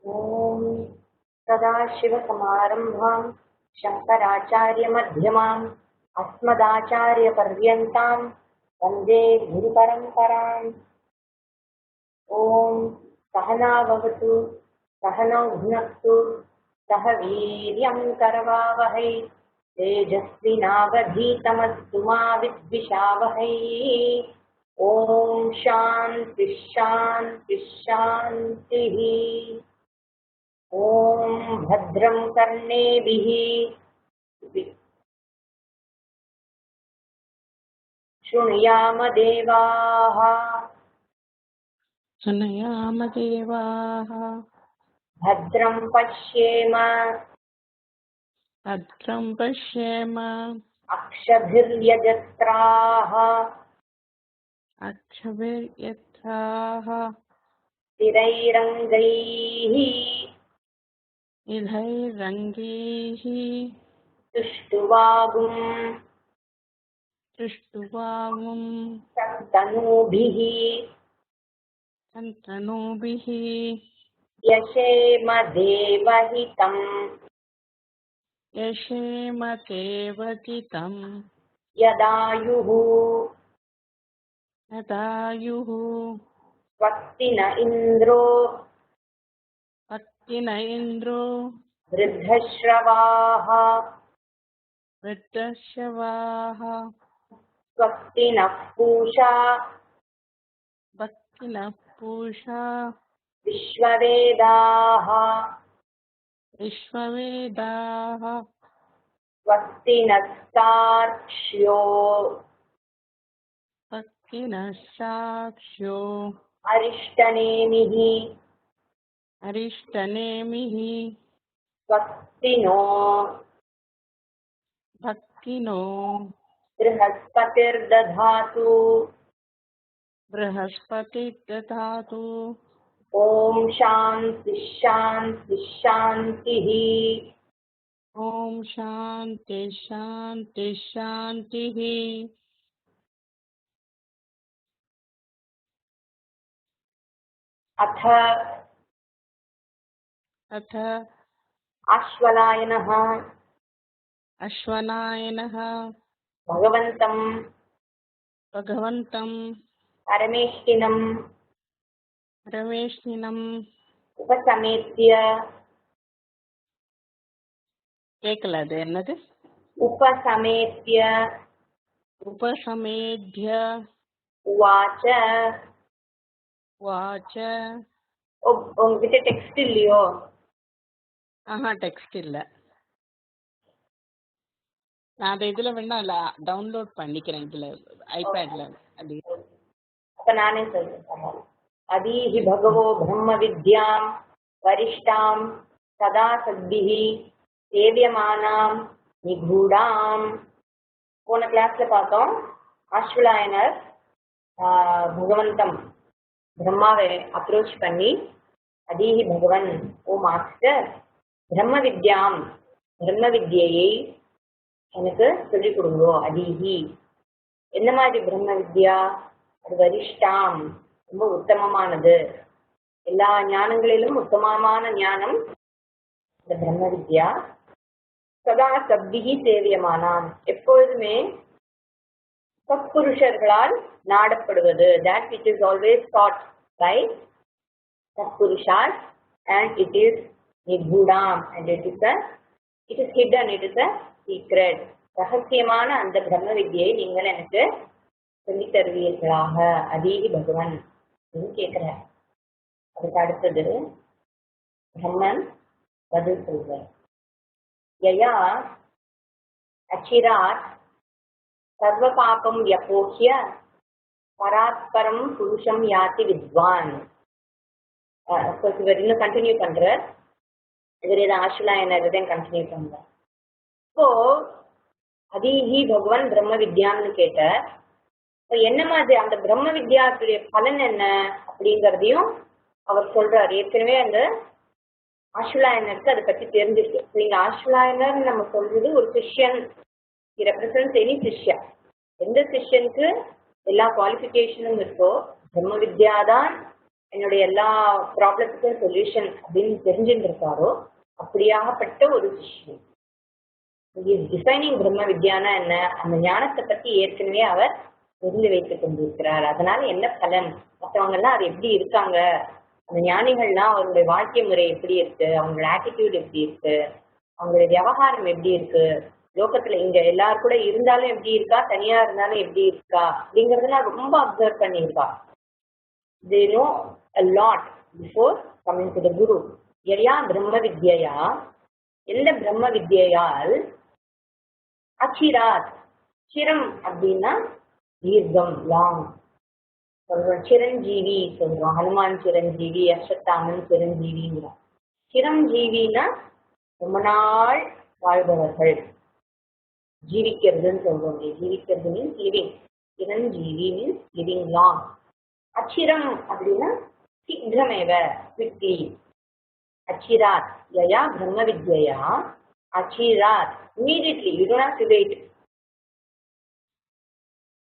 ॐ सदाशिवसमारम्भां शङ्कराचार्यमध्यमाम् अस्मदाचार्यपर्यन्तां वन्दे गुरुपरम्पराम्। ॐ सहना भवतु सहनौ भुनक्तु सह वीर्यं करवावहै तेजस्विनावधीतमस्तु मा विद्विषावहै। ॐ शान्ति शान्ति शान्तिः। ॐ भद्रं कर्णेभिः शृणुयाम देवाः सुनयामदेवाः भद्रं पश्येम भद्रं पश्येम अक्षभिर्यजत्राः अक्षभिर्यत्राः स्थिरैरङ्गैः इलैरङ्गैः तुष्टुवागुं दृष्टुवामुं तनूभिः सन्तनूभिः यशेम देवहितं यशेम देवहितं यदायुः यदायुः स्वस्ति न इन्द्रो पत्तिन इन्द्रो वृद्धश्रवाः वृद्धश्रवाः स्वस्ति नः पूषा भक्तिनः पूषा विश्ववेदाः विश्ववेदाः स्वस्ति नस्तार्क्ष्यो भक्तिनः साक्ष्यो अरिष्टनेमिः अरिष्टनेमिः स्वस्ति नो भक्तिनो बृहस्पतिर्दधातु बृहस्पतिर्दधातु। ॐ शान्ति शान्ति शान्तिः। ॐ शान्ति शान्ति शान्तिः। अथ अथ आश्वलायनः अश्वनायनः भगवन्तं भगवन्तं परमेष्ठिनं रमेशिनम् उपसमेत्य केकल அது என்னது उपसमेत्य उपसमेध्य उवाच वाच उंगकिட்ட டெக்ஸ்ட் இல்லையோ? டெக்ஸ்ட் இல்ல. நான் அதை இதுல வேணா டவுன்லோட் பண்ணிக்கிறேன் இதுல ஐபேட்ல. அது அப்ப நானே சொல்றேன். அதீஹி பகவோ பிரம்ம வித்யாம் வரிஷ்டாம் சதா சத்பிஹி சேவியமானாம் நிகூடாம். போன கிளாஸ்ல பார்த்தோம் ஆஷ்வலாயனர் பகவந்தம் பிரம்மாவை அப்ரோச் பண்ணி அதீஹி பகவன், ஓ மாஸ்டர், பிரம்ம வித்யாம் பிரம்ம வித்யை எனக்கு சொல்லிக் கொடுங்கோ. அதீஹி என்ன மாதிரி பிரம்ம வித்யா? அது வரிஷ்டாம் ரொம்ப உத்தமமானது, எல்லா ஞானங்களிலும் உத்தமமான ஞானம் இந்த பிரம்ம வித்யா. சதா சப்திகி சேவியமானாம் எப்பொழுதுமே சத்புருஷர்களால் நாடப்படுவது. that which is always taught by சத்புருஷாஸ் and it is நிகூடாம் and it is hidden, it is a secret. ரகசியமான அந்த பிரம்ம வித்யை நீங்கள் எனக்கு சொல்லி தருவீர்களாக அதீஹி பகவன் கேட்கிறார். அதுக்கு அடுத்தது பிரம்மன் பதில் சொல்றார். யயா அச்சிராத் சர்வ பாபம் யபோஹ்ய பராத்பரம் புருஷம் யாதி வித்வான். இவர் இன்னும் கண்டினியூ பண்ற, இவர் இதை ஆஷ்வலாயனர் இதையும் கண்டினியூ பண்ற. இப்போ அதீஹி பகவான் பிரம்ம வித்யான்னு கேட்ட என்ன மாதிரி அந்த பிரம்ம வித்யாவுடைய பலன் என்ன அப்படிங்கிறதையும் அவர் சொல்றாரு. ஏற்கனவே அந்த ஆஷ்வலாயனருக்கு அதை பத்தி தெரிஞ்சிருக்கு. நீங்க ஆஷ்வலாயனர் நம்ம சொல்றது ஒரு சிஷ்யன், ரெப்ரசன்ஸ் எனி சிஷ்யா. எந்த சிஷ்யனுக்கு எல்லா குவாலிஃபிகேஷனும் இருக்கோ பிரம்ம வித்யாதான் என்னுடைய எல்லா ப்ராப்ளத்துக்கும் சொல்யூஷன் அப்படின்னு தெரிஞ்சுட்டு இருக்காரோ அப்படியாகப்பட்ட ஒரு சிஷ்யன். டிசைனிங் பிரம்ம வித்யானா என்ன, அந்த ஞானத்தை பத்தி ஏற்கனவே அவர் தெரிந்து வைத்துக் கொண்டிருக்கிறார். அதனால என்ன பலன், மற்றவங்க எல்லாம் அது எப்படி இருக்காங்க, அந்த ஞானிகள்லாம் அவங்களுடைய வாழ்க்கை முறை எப்படி இருக்கு, அவங்களோட ஆட்டிடியூட் எப்படி இருக்கு, அவங்களுடைய விவகாரம் எப்படி இருக்கு, லோகத்துல இங்க எல்லாரும் கூட இருந்தாலும் எப்படி இருக்கா, தனியா இருந்தாலும் எப்படி இருக்கா அப்படிங்கறதெல்லாம் ரொம்ப அப்சர்வ் பண்ணியிருக்கா. They know a lot before coming to the Guru. யயா பிரம்ம வித்யா, எந்த பிரம்ம வித்யால் அச்சிராத், சிரம் அப்படின்னா தீர்க்கம், லாங் சொல்றோம். சிரஞ்சீவி சொல்றோம், ஹனுமான் சிரஞ்சீவி, அஸ்வத்தாமன் சிரஞ்சீவிங்கிறோம். சிரஞ்சீவினா ரொம்ப நாள் வாழ்பவர்கள், ஜீவிக்கிறதுன்னு சொல்றோம். ஜீவிக்கிறது மீன்ஸ் லிவிங். சிரஞ்சீவி மீன்ஸ் லிவிங் லாங். அச்சிரம் அப்படின்னா சீக்கிரமேவ, குவிக்லி. அச்சிராத், யயா பிரம்ம வித்யா அச்சிராத், immediately, you don't have to wait.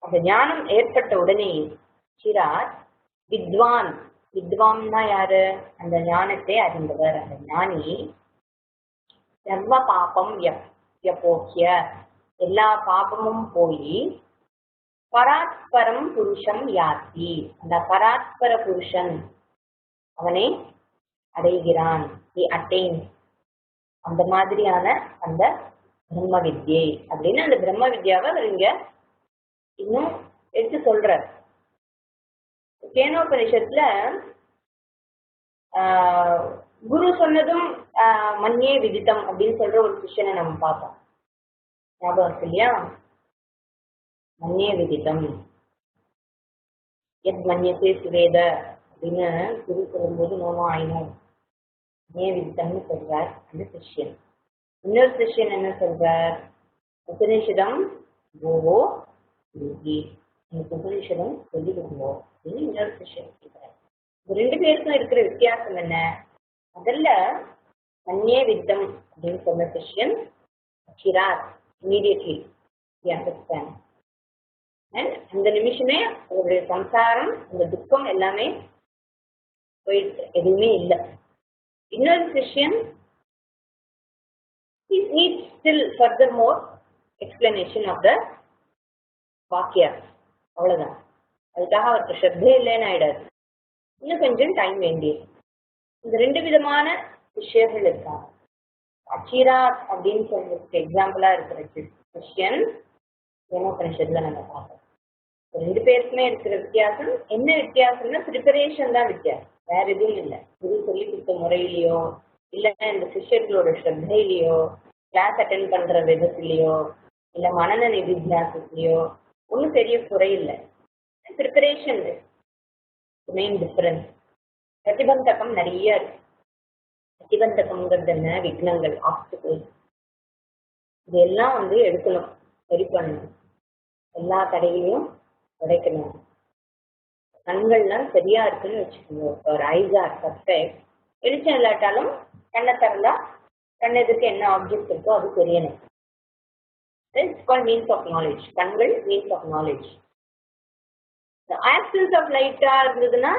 அந்த ஞானம் ஏற்பட்ட உடனே சிராத் வித்வான், வித்வான்னா யாரு, அந்த ஞானத்தை அறிந்தவர், அந்த ஞானி. சர்வ பாபம் யபோக்ய, எல்லா பாபமும் போய் பராத்பரம் புருஷம் யாத்தி, அந்த பராத்பர புருஷன் அவனை அடைகிறான், அட்டைன். அந்த மாதிரியான அந்த பிரம்ம வித்யை அப்படின்னு அந்த பிரம்ம வித்யாவை இங்க இன்னும் எடுத்து சொல்றார். கேனோபனிஷத்துல குரு சொன்னதும் மன்யே விதித்தம் அப்படின்னு சொல்ற ஒரு சிஷ்யனை நம்ம பார்த்தோம், ஞாபகம் இருக்கு இல்லையா? மன்யே விதித்தம் எத் மன்யசே சுவேத அப்படின்னு குரு சொல்லும்போது நோனோ ஆயினும் மன்யே விதித்தம்னு சொல்றார் அந்த சிஷ்யன். இன்னொரு சிஷ்யன் என்ன சொல்றார், உபநிஷதம் கோவோ யோகி, எனக்கு உபநிஷதம் சொல்லி கொடுங்கோ அப்படின்னு இன்னொரு சிஷ்யன் சொல்றார். இந்த ரெண்டு பேருக்கும் இருக்கிற வித்தியாசம் என்ன, முதல்ல மன்யே வித்தம் அப்படின்னு சொன்ன சிஷ்யன் சிராத், இமீடியட்லி அண்டர்ஸ்டாண்ட். அண்ட் அந்த நிமிஷமே அவருடைய சம்சாரம், அந்த துக்கம் எல்லாமே போயிட்டு எதுவுமே இல்லை. இன்னொரு சிஷ்யன் needs still furthermore explanation of the வாக்கியா, அவ்வளவுதான். அதுக்காக அவருக்கு ஸ்ரத்தை இல்லைன்னு ஆயிடாது, இன்னும் கொஞ்சம் டைம் வேண்டியது. இந்த ரெண்டு விதமான விஷயங்கள் இருக்காங்க. அச்சிராத் அப்படின்னு சொல்றதுக்கு எக்ஸாம்பிளா இருக்கிற கிறிஸ்டியன் கேனோபனிஷத்துல நம்ம பார்க்கணும். ரெண்டு பேருக்குமே இருக்கிற வித்தியாசம் என்ன, வித்தியாசம்னா ப்ரிப்பரேஷன் தான் வித்தியாசம், வேற எதுவும் இல்லை. குரு சொல்லி கொடுத்த முறையிலையோ இல்லைன்னா இந்த சிஷ்யர்களோட ஸ்ரத்தையிலையோ கிளாஸ் அட்டென்ட் பண்ற விதத்திலையோ இல்லை மனநல நிதித்தியாசத்திலையோ ஒன்றும் பெரிய குறை இல்லை. Preparation main difference. பிரதிபந்தகம் நிறைய இருக்கு. பிரதிபந்தகம்ங்கிறது என்ன, விக்னங்கள், ஆப்ஸ்டிகல்ஸ், இதெல்லாம் எடுக்கணும், சரி பண்ணணும், எல்லா தடைகளையும் உடைக்கணும். கண்கள்லாம் சரியா இருக்குன்னு வச்சுக்கோங்க. ஒரு ஐஸ் ஆர் பர்ஃபெக்ட், வெளிச்சம் இல்லாட்டாலும் கண்ணை திறந்தா கண் எதுக்கு என்ன ஆப்ஜெக்ட் இருக்கோ அது தெரியணும். It's called means of knowledge. கண்கள் means of knowledge. Absence of லைட்டா இருந்ததுன்னா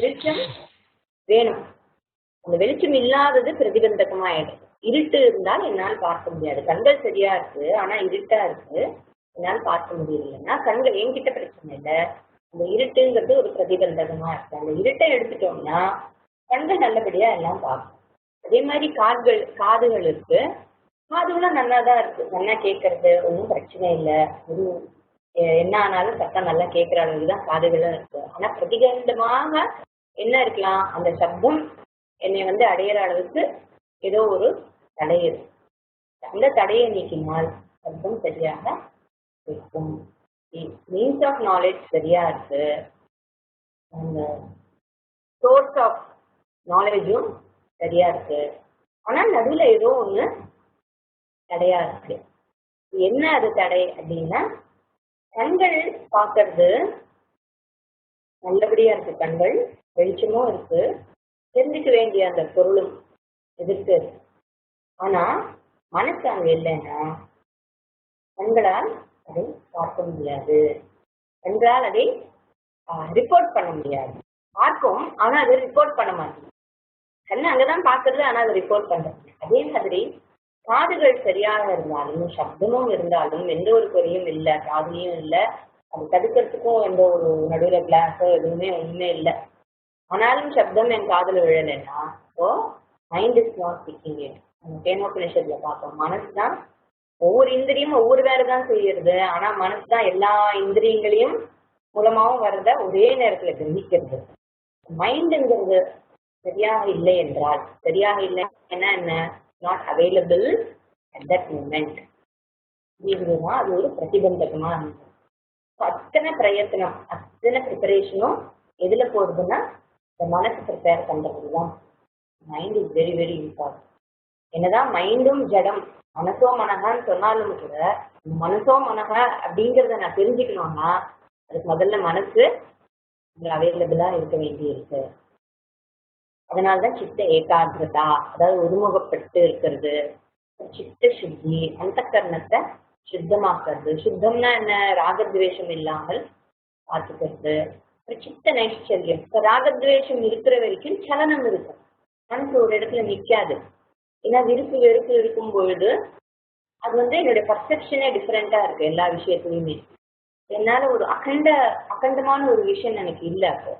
வெளிச்சம் வேணும். அந்த வெளிச்சம் இல்லாதது பிரதிபந்தகமாயிடும். இருட்டு இருந்தால் என்னால் பார்க்க முடியாது. கண்கள் சரியா இருக்கு ஆனா இருட்டா இருக்கு, என்னால் பார்க்க முடியலைன்னா கண்கள் என்கிட்ட பிரச்சனை இல்லை. அந்த இருட்டுங்கிறது ஒரு பிரதிபந்தகமா இருக்கு. அந்த இருட்டை எடுத்துட்டோம்னா கண்கள் நல்லபடியா எல்லாம் பார்க்கும். அதே மாதிரி காதுகள் இருக்கு, காதுகளும் நல்லா தான் இருக்கு, நல்லா கேட்கறது, ஒன்றும் பிரச்சனை இல்லை. ஒரு என்ன ஆனாலும் சத்தம் நல்லா கேட்கிற அளவுக்கு தான் காதுகளும் இருக்கு. ஆனா பிரதிபந்தமாக என்ன இருக்கலாம், அந்த சப்தம் என்னை அடையிற அளவுக்கு ஏதோ ஒரு தடை இருக்கு. அந்த தடையை நீக்கினால் சப்தம் சரியாக இருக்கும். மீன்ஸ் ஆஃப் நாலேஜ் சரியா இருக்கு, அந்த சோர்ஸ் ஆஃப் நாலேஜும் சரியா இருக்கு. ஆனா நடுவில் ஏதோ ஒண்ணு தடையா இருக்கு. என்ன அது தடை அப்படின்னா, கண்கள் பார்க்கறது நல்லபடியா இருக்கு, கண்கள் வெளிச்சமும் இருக்கு, தெரிஞ்சுக்க வேண்டிய அந்த பொருளும் எதிர்த்து இருக்கு. ஆனா மனசு அங்க இல்லைன்னா கண்களால் அதை பார்க்க முடியாது, கண்களால் அதை ரிப்போர்ட் பண்ண முடியாது. பார்க்கும், ஆனா அதை ரிப்போர்ட் பண்ண மாட்டேங்குது. கண்ணு அங்கதான் பாக்குறது, ஆனா அதை ரிப்போர்ட் பண்றது. அதே மாதிரி காதுகள் சரியாக இருந்தாலும், சப்தமும் இருந்தாலும் எந்த ஒரு குறையும் இல்லை, காதுலையும் இல்லை, அது தடுக்கிறதுக்கும் எந்த ஒரு நடுவுல கிளாஸோ எதுவுமே ஒண்ணுமே இல்லை. ஆனாலும் சப்தம் என் காதுல விழலைன்னா so mind is not picking it. நம்ம கேனோபனிஷத்துல பார்த்தோம், மனசு தான் ஒவ்வொரு இந்திரியும் ஒவ்வொரு வேலை தான் செய்யறது. ஆனா மனசு தான் எல்லா இந்திரியங்களையும் மூலமாகவும் வர்றத ஒரே நேரத்துல கிரகிக்கிறது. மைண்டுங்கிறது சரியாக இல்லை என்றால், சரியாக இல்லை என்ன, not available at that moment, இதுதான் அது ஒரு பிரதிபந்தகமா இருந்தது. அத்தனை பிரயத்தனம், அத்தனை ப்ரிப்பரேஷனும் எதுல போறதுன்னா இந்த மனசு ப்ரிப்பேர் பண்றது தான். Mind is very very important. என்னதான் மைண்டும் ஜடம், மனசோ மனகான்னு சொன்னாலும் கூட மனசோ மனகா அப்படிங்கிறத நான் தெரிஞ்சுக்கணும்னா அதுக்கு முதல்ல மனசு அவைலபிளா இருக்க வேண்டி இருக்கு. அதனால்தான் சித்த ஏகாகிரதா, அதாவது ஒருமுகப்பட்டு இருக்கிறது, சித்த சுத்தி, அந்த கர்ணத்தை சுத்தமாக்குறது. சுத்தம்னா என்ன, ராகத்வேஷம் இல்லாமல் பார்த்துக்கிறது. சித்த நைஷ்சல்யம், இப்ப ராகத்வேஷம் இருக்கிற வரைக்கும் சலனம் இருக்கும், மனசு ஒரு இடத்துல நிக்காது. ஏன்னா விருப்பு வெறுப்பு இருக்கும் பொழுது அது என்னுடைய பர்செப்ஷனே டிஃப்ரெண்டா இருக்கு எல்லா விஷயத்துலையுமே. என்னால ஒரு அகண்டமான ஒரு விஷயம் எனக்கு இல்லை. அப்போ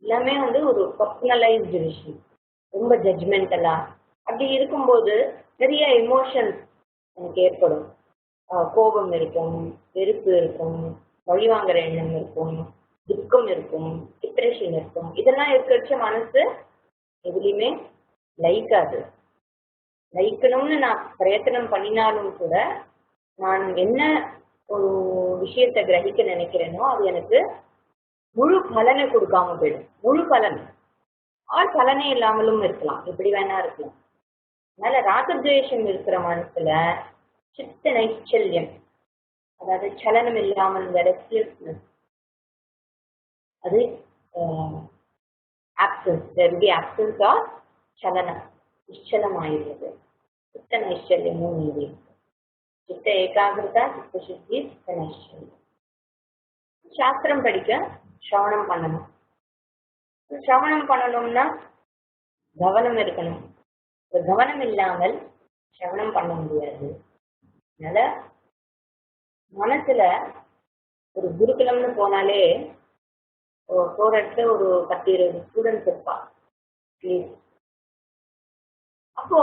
எல்லாமே ஒரு பர்சனலைஸ்டு விஷயம், ரொம்ப ஜட்ஜ்மெண்டலா. அப்படி இருக்கும்போது நிறைய எமோஷன்ஸ் எனக்கு ஏற்படும். கோபம் இருக்கும், வெறுப்பு இருக்கும், வழிவாங்குற எண்ணம் இருக்கும், துக்கம் இருக்கும், டிப்ரெஷன் இருக்கும். இதெல்லாம் இருக்கிறச்ச மனசு எதுலையுமே லைக்காது. லைக்கணும்னு நான் பிரயத்தனம் பண்ணினாலும் கூட நான் என்ன ஒரு விஷயத்தை கிரகிக்க நினைக்கிறேனோ அது எனக்கு முழு பலனை கொடுக்காம போயிடும். முழு பலன் பலனே இல்லாமலும் இருக்கலாம், எப்படி வேணா இருக்கலாம். அதனால ராகத்வேஷம் இருக்கிற மனசுல சித்த நைச்சல்யம், அதாவது சலனம் இல்லாமல் இந்த ரெஸ்ட்லெஸ்னஸ், அது ஆப்சன்ஸ் ஆஃப் சலனம், நிச்சலம் ஆயிடுறது. சித்த நைச்சல்யமும் மீறி சித்த ஏகாகிரதா, சித்த சுத்தி, சித்த நைச்சல்யம். சாஸ்திரம் படிக்க சிரவணம் பண்ணணும். சிரவணம் பண்ணணும்னா கவனம் இருக்கணும். கவனம் இல்லாமல் சிரவணம் பண்ண முடியாது. அதனால மனசுல ஒரு குருகுலம்னு போனாலே போற இடத்துல ஒரு 10-20 ஸ்டூடெண்ட்ஸ் இருப்பா. அப்போ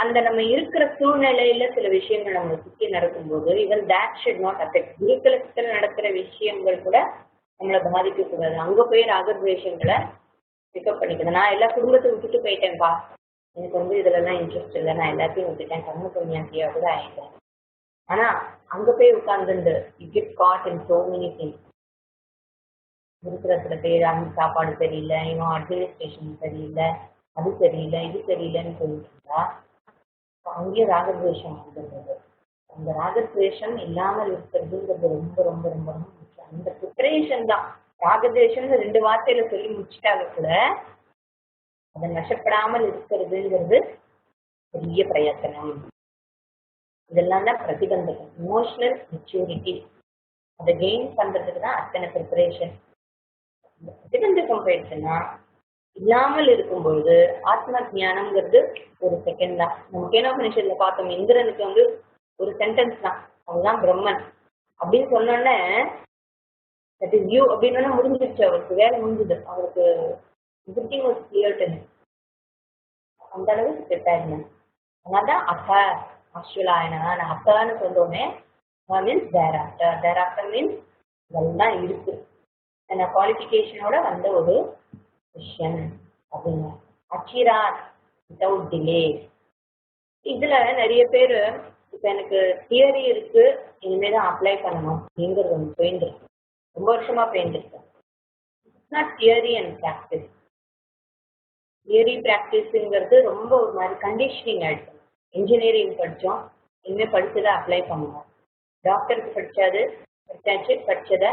அந்த நம்ம இருக்கிற சூழ்நிலையில சில விஷயங்கள் நம்ம சுற்றி நடக்கும்போது இவன் தேட் ஷுட் நாட் அஃபெக்ட். குருகுலத்துல நடக்கிற விஷயங்கள் கூட நம்மளை பாதிக்க கூடாது. அங்க போய் ராகத்வேஷங்களை பிக்கப் பண்ணிக்கிறேன். நான் எல்லா குடும்பத்தை விட்டுட்டு போயிட்டேன்ப்பா, எனக்கு இதுல எல்லாம் இன்ட்ரெஸ்ட் இல்லை, நான் எல்லாத்தையும் விட்டுட்டேன், கண்ணு கம்மியாக்கியா கூட ஆயிட்டேன். ஆனா அங்க போய் உட்கார்ந்து you get caught in so many things. குருகுலத்துல போய் அங்க சாப்பாடு சரியில்லை, இன்னும் அட்மினிஸ்ட்ரேஷன் சரியில்லை, அது சரியில்லை, இது சரியில்லைன்னு சொல்லிட்டு இருந்தா அங்கேயே ராகத்வேஷம் வந்துடுறது. அந்த ராகத்வேஷம் இல்லாமல் இருக்கிறதுங்கிறது ரொம்ப ரொம்ப ரொம்ப ரொம்ப முக்கியம். அந்த ப்ரிப்பரேஷன் தான். ராகத்வேஷம் 2 வார்த்தையில சொல்லி முடிச்சுட்டாங்க கூட அதை நஷ்டப்படாமல் இருக்கிறதுங்கிறது பெரிய பிரயத்தனம். இதெல்லாம் தான் பிரதிபந்தகம், இமோஷனல் மெச்சூரிட்டி. அதை கெயின் பண்றதுக்கு தான் அத்தனை ப்ரிப்பரேஷன். பிரதிபந்தகம் போயிடுச்சுன்னா இல்லாமல் இருக்கும்பொழுது ஆத்ம ஞானம்ங்கிறது ஒரு செகண்ட் தான். நம்ம கேனோபனிஷத்துல பார்த்தோம், இந்திரனுக்கு ஒரு சென்டென்ஸ் தான், அதுதான் பிரம்மன் அப்படின்னு சொன்னோன்னே தட் இஸ் யூ அப்படின்னு முடிஞ்சிருச்சு. அவருக்கு வேலை முடிஞ்சுது, அவருக்கு everything was clear to him. அந்த அளவுக்கு ப்ரிப்பேர்மெண்ட். அதனால்தான் அஸ்வலாயனா அக்கான்னு சொல்றோமே, மீன்ஸ் தேராஃப்டர் மீன்ஸ் இதெல்லாம் இருக்கு. அந்த குவாலிஃபிகேஷனோட வந்த ஒரு விஷயம் அப்படின்னு அச்சிராத், வித்தவுட் டிலே. இதுல நிறைய பேர் இப்ப எனக்கு தியரி இருக்கு, இனிமேதான் அப்ளை பண்ணணும் அப்படிங்கிறது ஒன்று போயிருக்கு, ரொம்ப வருஷமா போயிருக்கு. It's not theory and practice. Theory ப்ராக்டிஸ்ங்கிறது ரொம்ப ஒரு மாதிரி கண்டிஷனிங் ஆயிடுச்சு. இன்ஜினியரிங் படித்தோம், இனிமேல் படிச்சதை அப்ளை பண்ணணும். டாக்டருக்கு படிச்சதை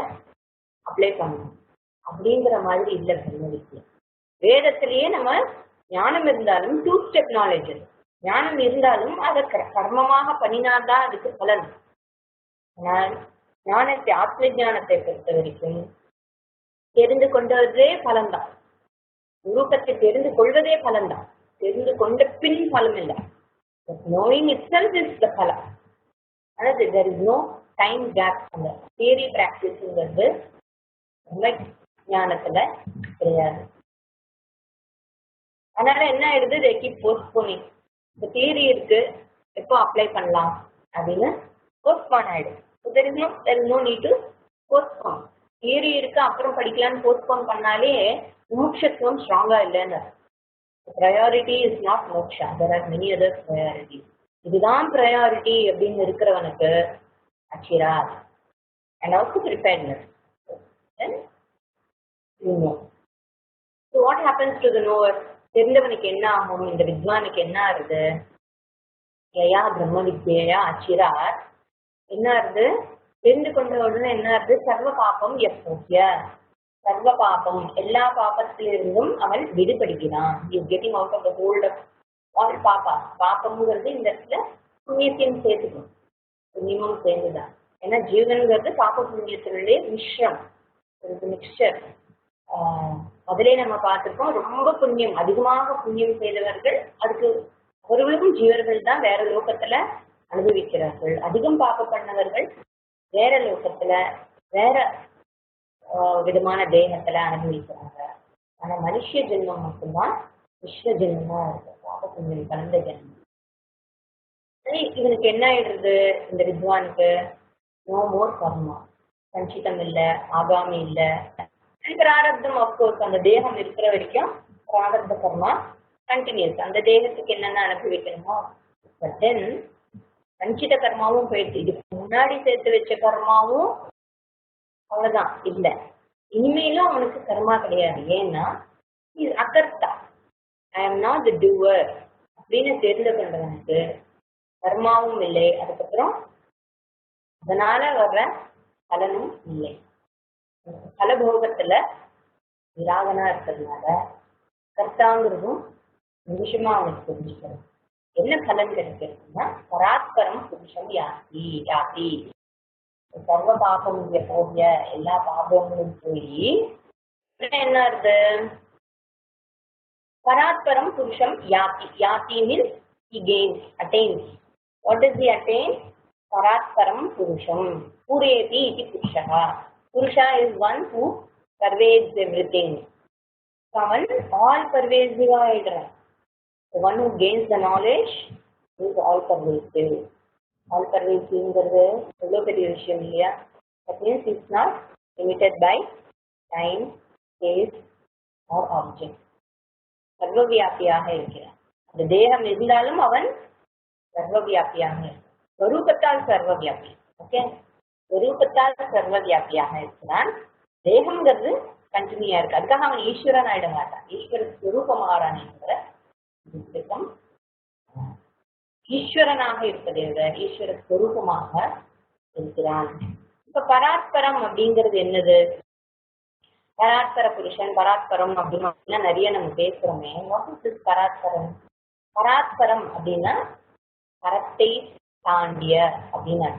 அப்ளை பண்ணணும் அப்படிங்கிற மாதிரி இல்லை. பிரம்மவித்யா வேதத்திலேயே நம்ம ஞானம் இருந்தாலும் 2 ஸ்டெப் நாலேஜ், ஞானம் இருந்தாலும் அதை கர்மமாக பண்ணினால்தான் அதுக்கு பலன். ஆனால் ஞானத்தை, ஆத்ம ஞானத்தை பொறுத்த வரைக்கும் தெரிந்து கொண்டதே பலன்தான். ரூபத்தை தெரிந்து கொள்வதே பலன்தான். தெரிந்து கொண்ட பின் பலம் இல்லை. நோயிங் itself is the பலம். அதாவது there is no time gap. அந்த தியரி பிராக்டிஸ்ங்கிறது உண்மை ஞானத்துல கிடையாது. அதனால என்ன ஆயிடுது, they keep postponing. இந்த தியரி இருக்கு, எப்போ அப்ளை பண்ணலாம் அப்படின்னு போஸ்ட்போன் ஆயிடும். there is no need to postpone. Theory இருக்கு அப்புறம் படிக்கலாம்னு போஸ்ட்போன் பண்ணாலே மோட்சத்துவம் ஸ்ட்ராங்கா இல்லைன்னு. priority is not moksha, there are many other priorities. இதுதான் priority அப்படின்னு இருக்கிறவனுக்கு அச்சிராத் and also preparedness. Then you know. So what happens to the knower? தெரிந்தவனுக்கு என்ன ஆகும், இந்த வித்வானுக்கு என்ன ஆகுது? யயா பிரம்ம வித்யா அச்சிராத் என்ன ஆகுது, தெரிந்து கொண்ட உடனே என்ன ஆகுது, சர்வ பாபம் யஸ்ய, சர்வ பாபம் எல்லா பாபத்திலிருந்தும் அவன் விடுபடுகிறான். Is getting out of the hold of all papa. பாப்பம்ங்கிறது இந்த இடத்துல புண்ணியத்தையும் சேர்த்துக்கணும், புண்ணியமும் சேர்ந்துதான். ஏன்னா ஜீவன்கிறது பாப்ப புண்ணியத்தினுடைய மிஷ்ரம், மிக்சர். முதலே நம்ம பார்த்துருக்கோம், ரொம்ப புண்ணியம் அதிகமாக புண்ணியம் செய்தவர்கள் அதுக்கு அவர்களுக்கும் ஜீவர்கள் தான் வேற லோகத்துல அனுபவிக்கிறார்கள். அதிகம் பாப்ப பண்ணவர்கள் வேற லோகத்துல வேற விதமான தேகத்துல அனுபவிக்கிறாங்க. ஆனா மனுஷ ஜென்மம் மட்டும்தான் விஸ்வ ஜென்மமா இருக்கு, பாப புண்ணியம் கலந்த ஜென்மம். இவனுக்கு என்ன ஆயிடுறது, இந்த வித்வானுக்கு நோ மோர் கர்மா, சஞ்சிதம் இல்லை, ஆகாமி இல்லை, பிராரப்தம். அப்கோர்ஸ் அந்த தேகம் இருக்கிற வரைக்கும் பிராரப்த கர்மா கண்டினியூஸ், அந்த தேகத்துக்கு என்னென்ன அனுபவிக்கணுமோ. பட் தென் சஞ்சித கர்மாவும் போயிடுச்சு, இதுக்கு முன்னாடி சேர்த்து வச்ச கர்மாவும் அவ்வளவுதான் இல்லை. இனிமேலும் அவனுக்கு கர்மா கிடையாது. ஏன்னா அகர்த்தா, I am not the doer அப்படின்னு தெரிந்து கொண்டவனுக்கு கர்மாவும் இல்லை, அதுக்கப்புறம் அதனால வர்ற பலனும் இல்லை. பலபோகத்துல விராகனா இருக்கிறதுனால கர்த்தாங்கிறதும் நிமிஷமா அவனுக்கு புரிஞ்சுக்கணும். என்ன பலன் கிடைக்கிறதுன்னா பராத்பரம் புருஷம் யாத்தி யாத்தி, சர்வ பாபம் போகிய எல்லா பாபங்களும் போய் என்ன ஆகுது, பராத்பரம் புருஷம் யாத்தி. யாத்தி means he gains, attains. What does he attain? Paratparam Purusham. Pureti iti Purushaha. Purusha is one who pervades everything. Someone all pervasive ஆயிடுறான். The one who gains the knowledge is all pervasive. All pervasiveங்கிறது எவ்வளோ பெரிய விஷயம் இல்லையா? That means it's not limited by time, space or object. சர்வவியாபியாக இருக்கிறான். அந்த தேகம் இருந்தாலும் அவன் சர்வவியாபியாக இருக்கிறான். ஸ்வரூபத்தால் சர்வவியாபி. ஓகே, ஸ்வரூபத்தால் சர்வவியாபியாக இருக்கிறான். தேகம்ங்கிறது கண்டினியூயா இருக்கு. அதுக்காக அவன் ஈஸ்வரன் ஆயிட மாட்டான். ஈஸ்வர ஸ்வரூபமாறான் என்கிற ஈஸ்வரனாக இருப்பதை விட ஈஸ்வர ஸ்வரூபமாக இருக்கிறான். இப்ப பராத்பரம் அப்படிங்கிறது என்னது? பராத்பர புருஷன், பராத்பரம் அப்படின்னா நிறைய நம்ம பேசுறோமே. What is this paratparam? பராத்பரம் அப்படின்னா பரத்தை தாண்டிய அப்படின்னு.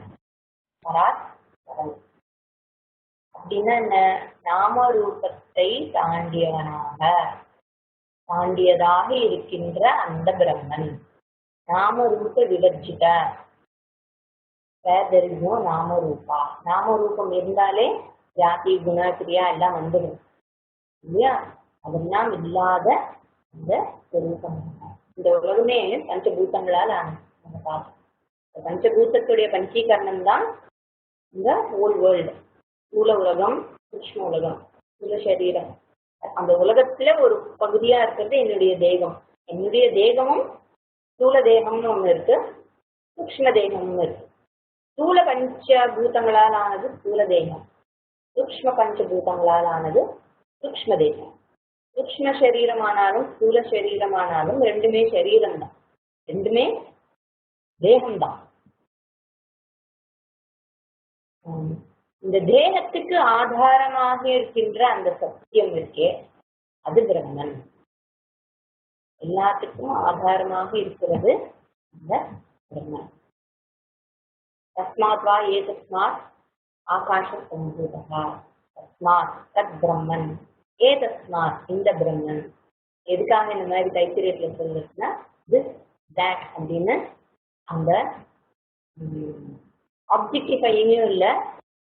பராத்பரம் அப்படின்னா என்ன? நாமரூபத்தை தாண்டியதாக இருக்கின்ற அந்த பிரம்மன். நாமரூப விவர்ஜித, நாமரூபா. நாமரூபம் இருந்தாலே ஜாதி குண கிரியா எல்லாம் வந்துடும் இல்லையா? அதெல்லாம் இல்லாத இந்த ஸ்வரூபம். இந்த உலகமே பஞ்சபூதங்களால் நம்ம பார்த்தோம். பஞ்சபூதத்துடைய பஞ்சீகரணம் தான் இந்த ஹோல் வேர்ல்டு. ஸ்தூல உலகம், சூக்ஷ்ம உலகம், ஸ்தூல சரீரம். அந்த உலகத்துல ஒரு பகுதியா இருக்கிறது என்னுடைய தேகம். என்னுடைய தேகமும் ஸ்தூல தேகம்னு ஒண்ணு இருக்கு, சூக்ஷ்ம தேகம்னு இருக்கு. ஸ்தூல பஞ்சபூதங்களால் ஆனது ஸ்தூல தேகம், சூக்ஷ்ம பஞ்சபூதங்களால் ஆனது சூக்ஷ்ம தேகம். சூக்ஷ்ம சரீரமானாலும் ஸ்தூல சரீரமானாலும் ரெண்டுமே சரீரம் தான், ரெண்டுமே தேகம்தான். இந்த தேகத்துக்கு ஆதாரமாக இருக்கின்ற அந்த சத்தியம் இருக்கே, அது பிரம்மன். எல்லாத்துக்கும் ஆதாரமாக இருக்கிறது அந்த பிரம்மன். தஸ்மாத் வா ஏதஸ்மாத் ஆகாஷ சம்பூதா. தஸ்மாத் தத் பிரம்மன் ஏதஸ்மாத் இந்த பிரம்மன். எதுக்காக இந்த மாதிரி தைத்திரியத்துல சொல்லுச்சுன்னா திஸ் தட் அப்படின்னு அந்த ஆப்ஜெக்டிஃபையும் இல்லை,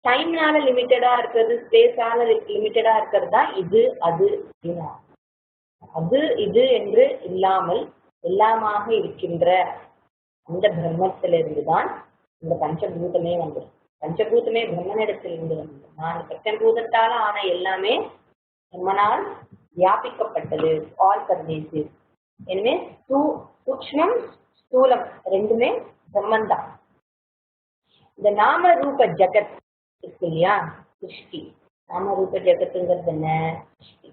டைம்னால லிமிட்டடா இருக்கிறது, ஸ்பேஸால லிமிட்டடா இருக்கிறது தான் இது அது அப்படின்னா. அது இது என்று இல்லாமல் எல்லாமாக இருக்கின்ற அந்த பிரம்மத்திலிருந்து தான் இந்த பஞ்சபூதமே வந்தது. பஞ்சபூதமே பிரம்மனிடத்தில் இருந்து வந்தது. நான் பஞ்சபூதத்தால ஆன எல்லாமே பிரம்மனால் வியாபிக்கப்பட்டது. All pervasive. எனவே சூக்ஷ்மம் ஸ்தூலம் ரெண்டுமே பிரம்மன் தான். இந்த நாம ரூப ஜகத் இருக்கு இல்லையா, சிருஷ்டி. நாம ரூப ஜகத்துங்கிறது என்ன? சிருஷ்டி.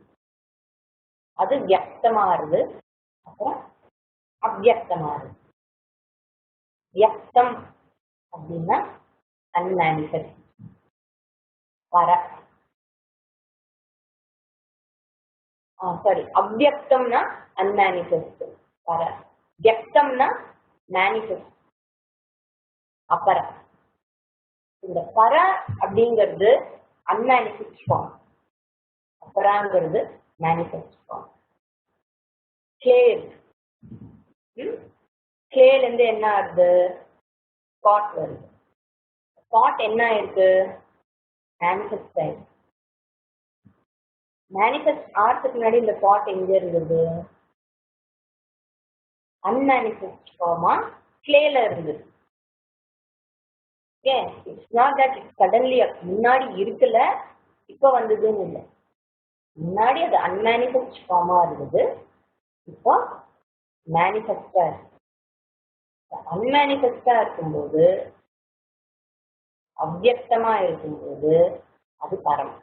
அது வியக்தமாறுது, அப்புறம் அவ்வியக்தமாறுது. வியக்தம் அப்படின்னா அன்மேனிஃபெஸ்ட், பர. சாரி, அவ்வியக்தம்னா அன்மேனிஃபெஸ்ட், பர. வியக்தம்னா மேனிஃபெஸ்ட், அப்பர. இந்த பர அப்படிங்கிறது அன்மேனிஃபெஸ்ட் ஃபார்ம், அப்பராங்கிறது மேனிஃபெஸ்ட் ஃபார்ம். கேல இருந்து என்ன ஆகுது? ஸ்பாட் வருது. ஸ்பாட் என்ன ஆயிருக்கு? மேனிஃபெஸ்ட் ஆயிருக்கு. மேனிஃபெஸ்ட் ஆகிறதுக்கு முன்னாடி இந்த ஸ்பாட் எங்க இருந்தது? அன்மேனிஃபெஸ்ட் ஃபார்மா கிளேல இருந்தது. Okay, it's not that it's suddenly முன்னாடி இருக்கல இப்ப வந்ததுன்னு இல்லை. முன்னாடி அது அன்மேனிஃபெஸ்ட் ஃபார்மா இருந்தது, இப்போ மேனிஃபெஸ்டா இருக்கு. அன்மேனிஃபெஸ்டா இருக்கும்போது, அவ்வியக்தமா இருக்கும்போது அது பரம்.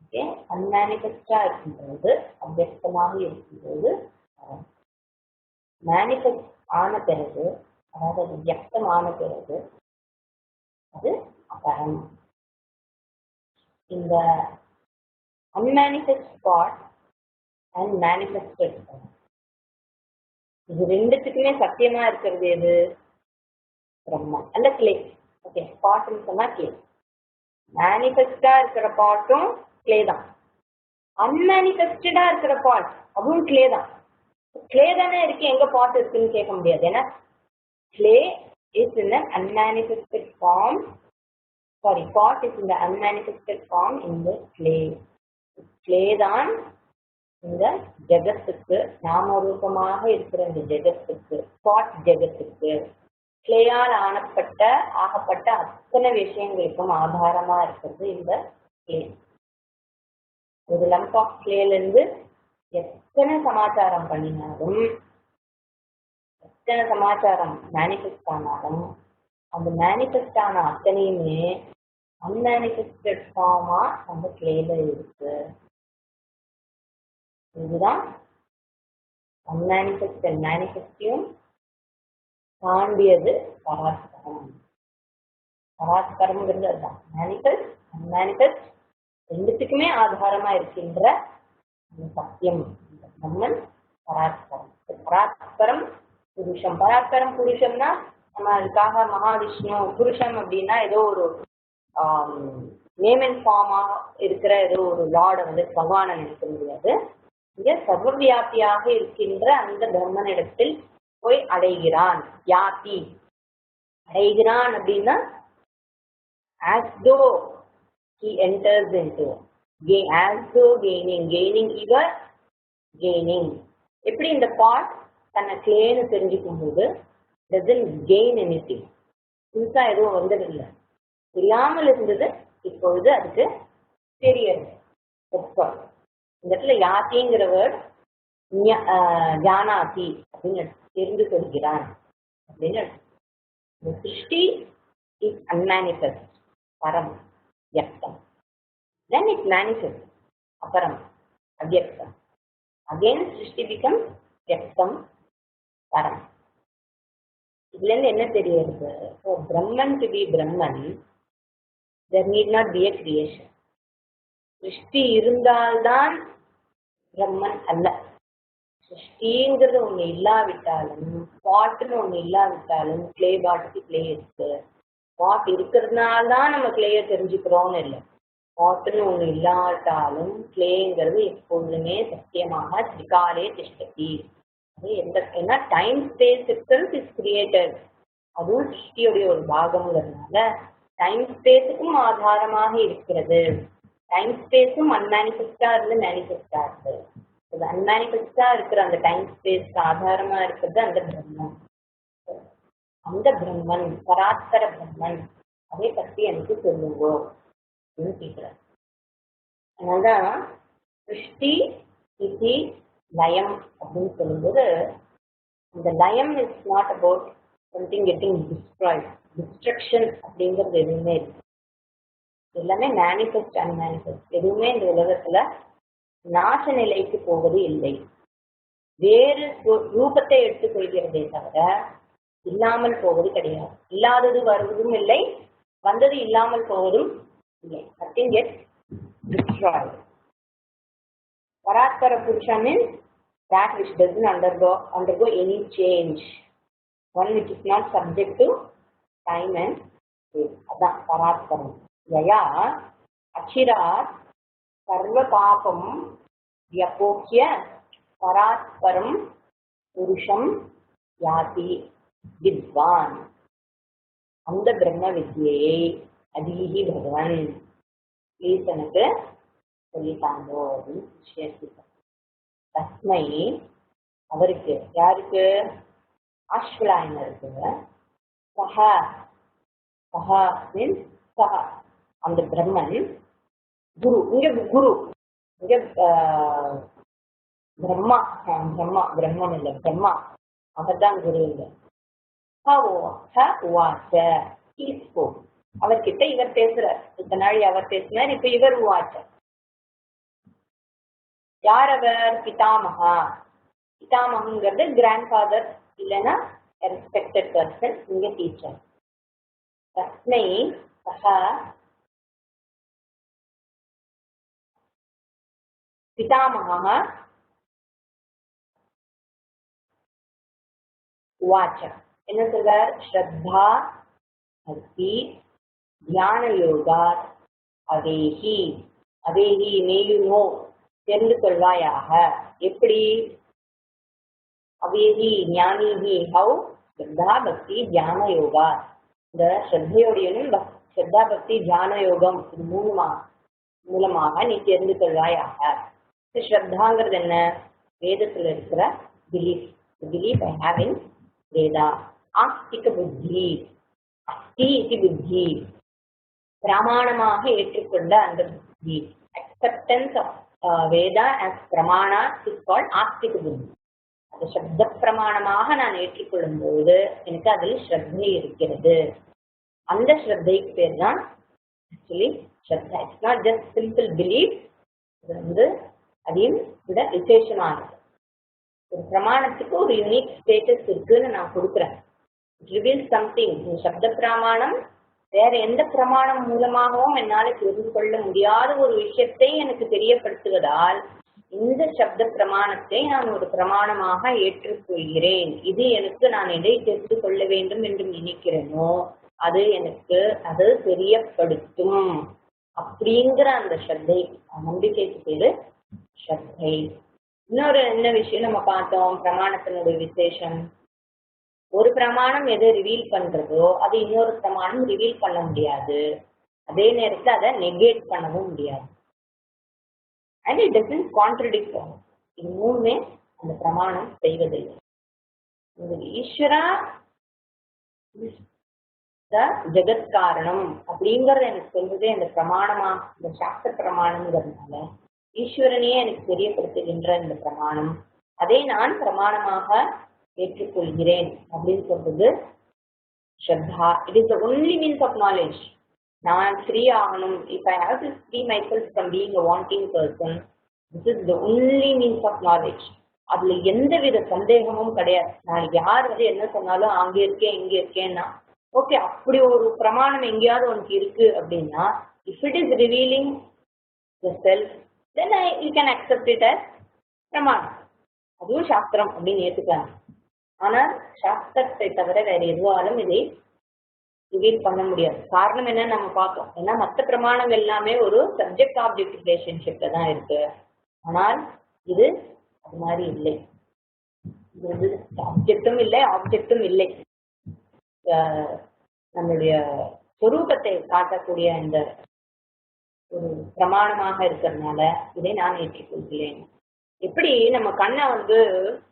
ஓகே, அன்மேனிஃபெஸ்டா இருக்கும்போது, அவ்வியக்தமாக இருக்கும்போது பரம். மேனிஃபெஸ்ட் ஆன பிறகு, அதாவது அது வியக்தம் ஆன பிறகு அது அபரம். இந்த unmanifest spot and manifested spot, இது ரெண்டுத்துக்குமே சத்தியமா இருக்கிறது எது? பிரம்மம் அல்ல கிளே. ஓகே, ஸ்பாட்னு சொன்னா கிளே. மேனிஃபெஸ்டா இருக்கிற பாட்டும் கிளே தான். அன்மேனிஃபெஸ்டடா இருக்கிற பாட் அதுவும் கிளே தான். கிளே தானே இருக்கு, எங்க பாட் இருக்குன்னு கேட்க முடியாது. ஏன்னா clay is in an unmanifested form. Sorry, pot is in the unmanifested form in the clay. clay தான் இந்த ஜெகத்துக்கு, நாம ரூபமாக இருக்கிற இந்த ஜெகத்துக்கு, பாட் ஜெகத்துக்கு, கிளேயால் ஆகப்பட்ட அத்தனை விஷயங்களுக்கும் ஆதாரமா இருக்கிறது இந்த கிளே. ஒரு லம்ப் ஆஃப் கிளேல இருந்து எத்தனை சமாச்சாரம் பண்ணினாலும், எத்தனை சமாச்சாரம் மேனிஃபெஸ்ட் ஆனாலும், அந்த மேனிஃபெஸ்ட் ஆன அத்தனையுமே அன்மேனிஃபெஸ்டட் ஃபார்மா அந்த கிளேல இருக்கு. இதுதான் அன்மேனிஃபெஸ்ட் அண்ட் மேனிஃபெஸ்டையும் தாண்டியது பராஸ்பரம். பராஸ்பரம்ங்கிறது அதுதான். மேனிஃபெஸ்ட் அன்மேனிஃபெஸ்ட் ரெண்டுத்துக்குமே ஆதாரமா இருக்கின்ற சத்தியம் பிரம்மன் பராஸ்பரம். பராஸ்பரம் புருஷம். பராஸ்பரம் புருஷம்னா நம்ம அதுக்காக மகாவிஷ்ணு புருஷம் அப்படின்னா ஏதோ ஒரு நேம் அண்ட் ஃபார்மா இருக்கிற ஏதோ ஒரு லார்டை வந்து பகவானை நினைக்க முடியாது. இங்க சர்வவியாபியாக இருக்கின்ற அந்த பிரம்மனிடத்தில் போய் அடைகிறான். வியாபி அடைகிறான் அப்படின்னா as though he enters into, as though gaining ever gaining. எப்படி இந்த பாட் தன்னை கிளேன்னு தெரிஞ்சுக்கும் போது doesn't gain anything, புதுசா எதுவும் வந்ததில்லை, தெரியாமல் இருந்தது, இப்பொழுது அதுக்கு தெரியாது. இந்த இடத்துல யாத்திங்கிற வேர்ட் ஜானாதி அப்படின்னு தெரிந்து கொள்கிறான் அப்படின்னு. இந்த சிருஷ்டி இஸ் அன்மேனிஃபெஸ்ட், பரம், வியக்தம். தென் இட் மேனிஃபெஸ்ட், அபரம், அவ்யக்தம். அகெயின் சிருஷ்டி பிகம் வியக்தம், பரம். இதுல இருந்து என்ன தெரியுது? Brahman to be Brahman, there need not be a creation. சிருஷ்டி இருந்தால்தான் பிரம்மன் அல்ல. சிருஷ்டிங்கிறது ஒண்ணு இல்லாவிட்டாலும், பாட்டுன்னு ஒண்ணு இல்லாவிட்டாலும், கிளே பாட்டுக்கு கிளே இருக்கு. பாட் இருக்கிறதுனால்தான் நம்ம கிளேய தெரிஞ்சுக்கிறோம்னு இல்லை. பாட்டுன்னு ஒண்ணு இல்லாட்டாலும் கிளேங்கிறது எப்பொழுதுமே சத்தியமாக திரிகாலே திஷ்டதி. அது ஏன்னா time space itself is created. அதுவும் சிருஷ்டியுடைய ஒரு பாகம்ங்கிறதுனால டைம் ஸ்பேஸுக்கும் ஆதாரமாக இருக்கிறது. டைம் ஸ்பேஸும் அன்மேனிஃபெஸ்டா இருந்து மேனிஃபெஸ்டா இருக்கு. அது அன்மேனிஃபெஸ்டா இருக்கிற அந்த டைம் ஸ்பேஸ்க்கு ஆதாரமா இருக்கிறது அந்த பிரம்மன். அந்த பிரம்மன் பராத்பர பிரம்மன் அதை பற்றி எனக்கு சொல்லுங்க அப்படின்னு கேட்கிறார். அதனால்தான் சிருஷ்டி ஸ்திதி லயம் அப்படின்னு சொல்லும்போது இந்த லயம் is not about something getting destroyed. Destruction அப்படிங்கிறது எதுவுமே இருக்கு. எல்லாமே மேனிஃபெஸ்ட் அன்மேனிஃபெஸ்ட். எதுவுமே இந்த உலகத்துல நாச நிலைக்கு போவது இல்லை. வேறு ரூபத்தை எடுத்துக்கொள்கிறதே தவிர இல்லாமல் போவது கிடையாது. இல்லாதது வருவதும் இல்லை, வந்தது இல்லாமல் போவதும் இல்லை. Nothing gets destroyed. Paraspara Purusha means that which doesn't undergo any change. One which is not subject to time and space. அதான் பராஸ்பரம். யயா அச்சிராத் சர்வ பாபம் யபோக்ய பராஸ்பரம் புருஷம் யாதி வித்வான். அந்த பிரம்ம வித்யை அதீஹி பகவன் ப்ளீஸ் எனக்கு சொல்லித்தாங்கோ அப்படின்னு விஷயம். தஸ்மை அவருக்கு, யாருக்கு? அஸ்வலாயனருக்கு. சஹ சஹ மீன்ஸ் சஹ அந்த பிரம்மன் குரு. இங்க குரு, இங்க பிரம்மா. பிரம்மா பிரம்மன் இல்லை, பிரம்மா அவர்தான் குரு இல்லை. அவர்கிட்ட இவர் பேசுறார். இத்தனை நாள் அவர் பேசினார், இப்ப இவர் உவாச்ச. யார் அவர்? பிதாமகா. பிதாமகங்கிறது கிராண்ட் ஃபாதர் இல்லைன்னா ரெஸ்பெக்டட் பர்சன். இங்க டீச்சர். தஸ்மை சஹ பிதாமகः உவாச்ச. என்ன சொல்றார்? ஸ்ரத்தா பக்தி தியான யோகா அவேஹி. அவேஹி மேயுனோ தெரிந்து கொள்வாயாக. எப்படி? அவேஹி ஞானிஹி ஹவ் ஸ்ரத்தா பக்தி தியான யோகா. இந்த ஸ்ரத்தையோடையும் ஸ்ரத்தா பக்தி தியான யோகம் இது மூலமாக நீ தெரிந்து கொள்வாயாக. ஸ்ரத்தாங்கிறது என்ன? வேதத்துல இருக்கிற belief. Belief I have in Veda. ஆஸ்திக புத்தி, அஸ்தி இது புத்தி, பிரமாணமாக ஏற்றுக்கொண்ட அந்த புத்தி. Acceptance of Veda as pramana is called ஆஸ்திக புத்தி. அது சப்த பிரமாணமாக நான் ஏற்றுக்கொள்ளும் போது எனக்கு அதில் ஸ்ரத்தை இருக்கிறது. அந்த ஸ்ரத்தைக்கு பேர் தான் actually Shraddha. It's not just simple belief. இது வந்து அதையும் விட விசேஷமானது. ஒரு பிரமாணத்துக்கு ஒரு யூனிக் ஸ்டேட்டஸ் இருக்குன்னு நான் கொடுக்குறேன். It reveals something. சப்த பிரமாணம் வேற எந்த பிரமாணம் மூலமாகவும் என்னால் தெரிந்து கொள்ள முடியாத ஒரு விஷயத்தை எனக்கு தெரியப்படுத்துவதால் இந்த சப்த பிரமாணத்தை நான் ஒரு பிரமாணமாக ஏற்றுக்கொள்கிறேன். இது எனக்கு நான் எதை தெரிந்து கொள்ள வேண்டும் என்று நினைக்கிறேனோ அது எனக்கு அது தெரியப்படுத்தும் அப்படிங்கிற அந்த ஸ்ரத்தை, நம்பிக்கைக்கு பேரு ஸ்ரத்தை. இன்னொரு என்ன விஷயம் நம்ம பார்த்தோம்? பிரமாணத்தினுடைய விசேஷம். ஒரு பிரமாணம் எதை ரிவீல் பண்றதோ அது இன்னொரு பிரமாணம் ரிவீல் பண்ண முடியாது. அதே நேரத்துல அதை நெகேட் பண்ணவும் முடியாது. And it doesn't contradict. இது மூணுமே அந்த பிரமாணம் செய்வதில்லை. ஈஸ்வரா ஜெகத் காரணம் அப்படிங்கறத எனக்கு சொல்றதே அந்த பிரமாணமா, இந்த சாஸ்திர பிரமாணம்ங்கிறதுனால ஈஸ்வரனையே எனக்கு தெரியப்படுத்துகின்ற இந்த பிரமாணம், அதை நான் பிரமாணமாக ஏற்றுக்கொள்கிறேன் அப்படின்னு சொல்றது ஸ்ரத்தா. It is the only means of knowledge. நான் ஃப்ரீ ஆகணும். If I have to free myself from being a wanting person, this is the only means of knowledge. அதுல எந்த வித சந்தேகமும் கிடையாது. நாளைக்கு யார் வந்து என்ன சொன்னாலும் அங்கே இருக்கேன் இங்கே இருக்கேன்னா ஓகே, அப்படி ஒரு பிரமாணம் எங்கேயாவது உனக்கு இருக்கு அப்படின்னா, if it is revealing the self, then you can accept it as பிரமாணம். அதுவும் சாஸ்திரம் அப்படின்னு ஏற்றுக்கலாம். ஆனால் சாஸ்திரத்தை தவிர வேற எதுவாலும் இதை ரிவீல் பண்ண முடியாது. காரணம் என்னன்னு நம்ம பார்த்தோம். ஏன்னா மற்ற பிரமாணங்கள் எல்லாமே ஒரு சப்ஜெக்ட் ஆப்ஜெக்ட் ரிலேஷன்ஷிப்ல தான் இருக்கு. ஆனால் இது அது மாதிரி இல்லை. இது வந்து சப்ஜெக்டும் இல்லை, ஆப்ஜெக்டும் இல்லை. நம்மளுடைய சொரூபத்தை காட்டக்கூடிய இந்த ஒரு பிரமாணமாக இருக்கிறதுனால இதை நான் ஏற்றுக்கொள்கிறேன். எப்படி நம்ம கண்ணை வந்து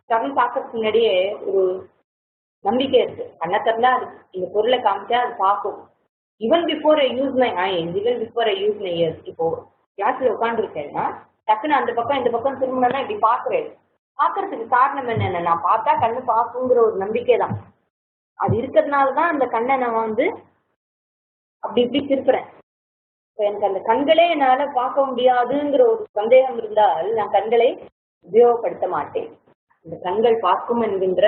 திறந்து பார்க்கறதுக்கு முன்னாடியே ஒரு நம்பிக்கை இருக்கு. கண்ணை திறந்தா அது இந்த பொருளை காமிச்சா அது பார்க்கும். Even before I use my ice, even before I use my years. இப்போ கிளாஸ்ல உட்காந்துருக்கேன்னா டக்குன்னு அந்த பக்கம் இந்த பக்கம் திரும்பினா இப்படி பார்க்குறேன். பார்க்கறதுக்கு காரணம் என்னென்ன, நான் பார்த்தா கண்ணு பார்க்குங்கிற ஒரு நம்பிக்கை தான். அது இருக்கிறதுனால தான் அந்த கண்ணை நான் வந்து அப்படி இப்படி திருப்புறேன். எனக்கு அந்த கண்களே என்னால பார்க்க முடியாதுங்கிற ஒரு சந்தேகம் இருந்தால் நான் கண்களை உபயோகப்படுத்த மாட்டேன். இந்த கண்கள் பார்க்கும் என்கின்ற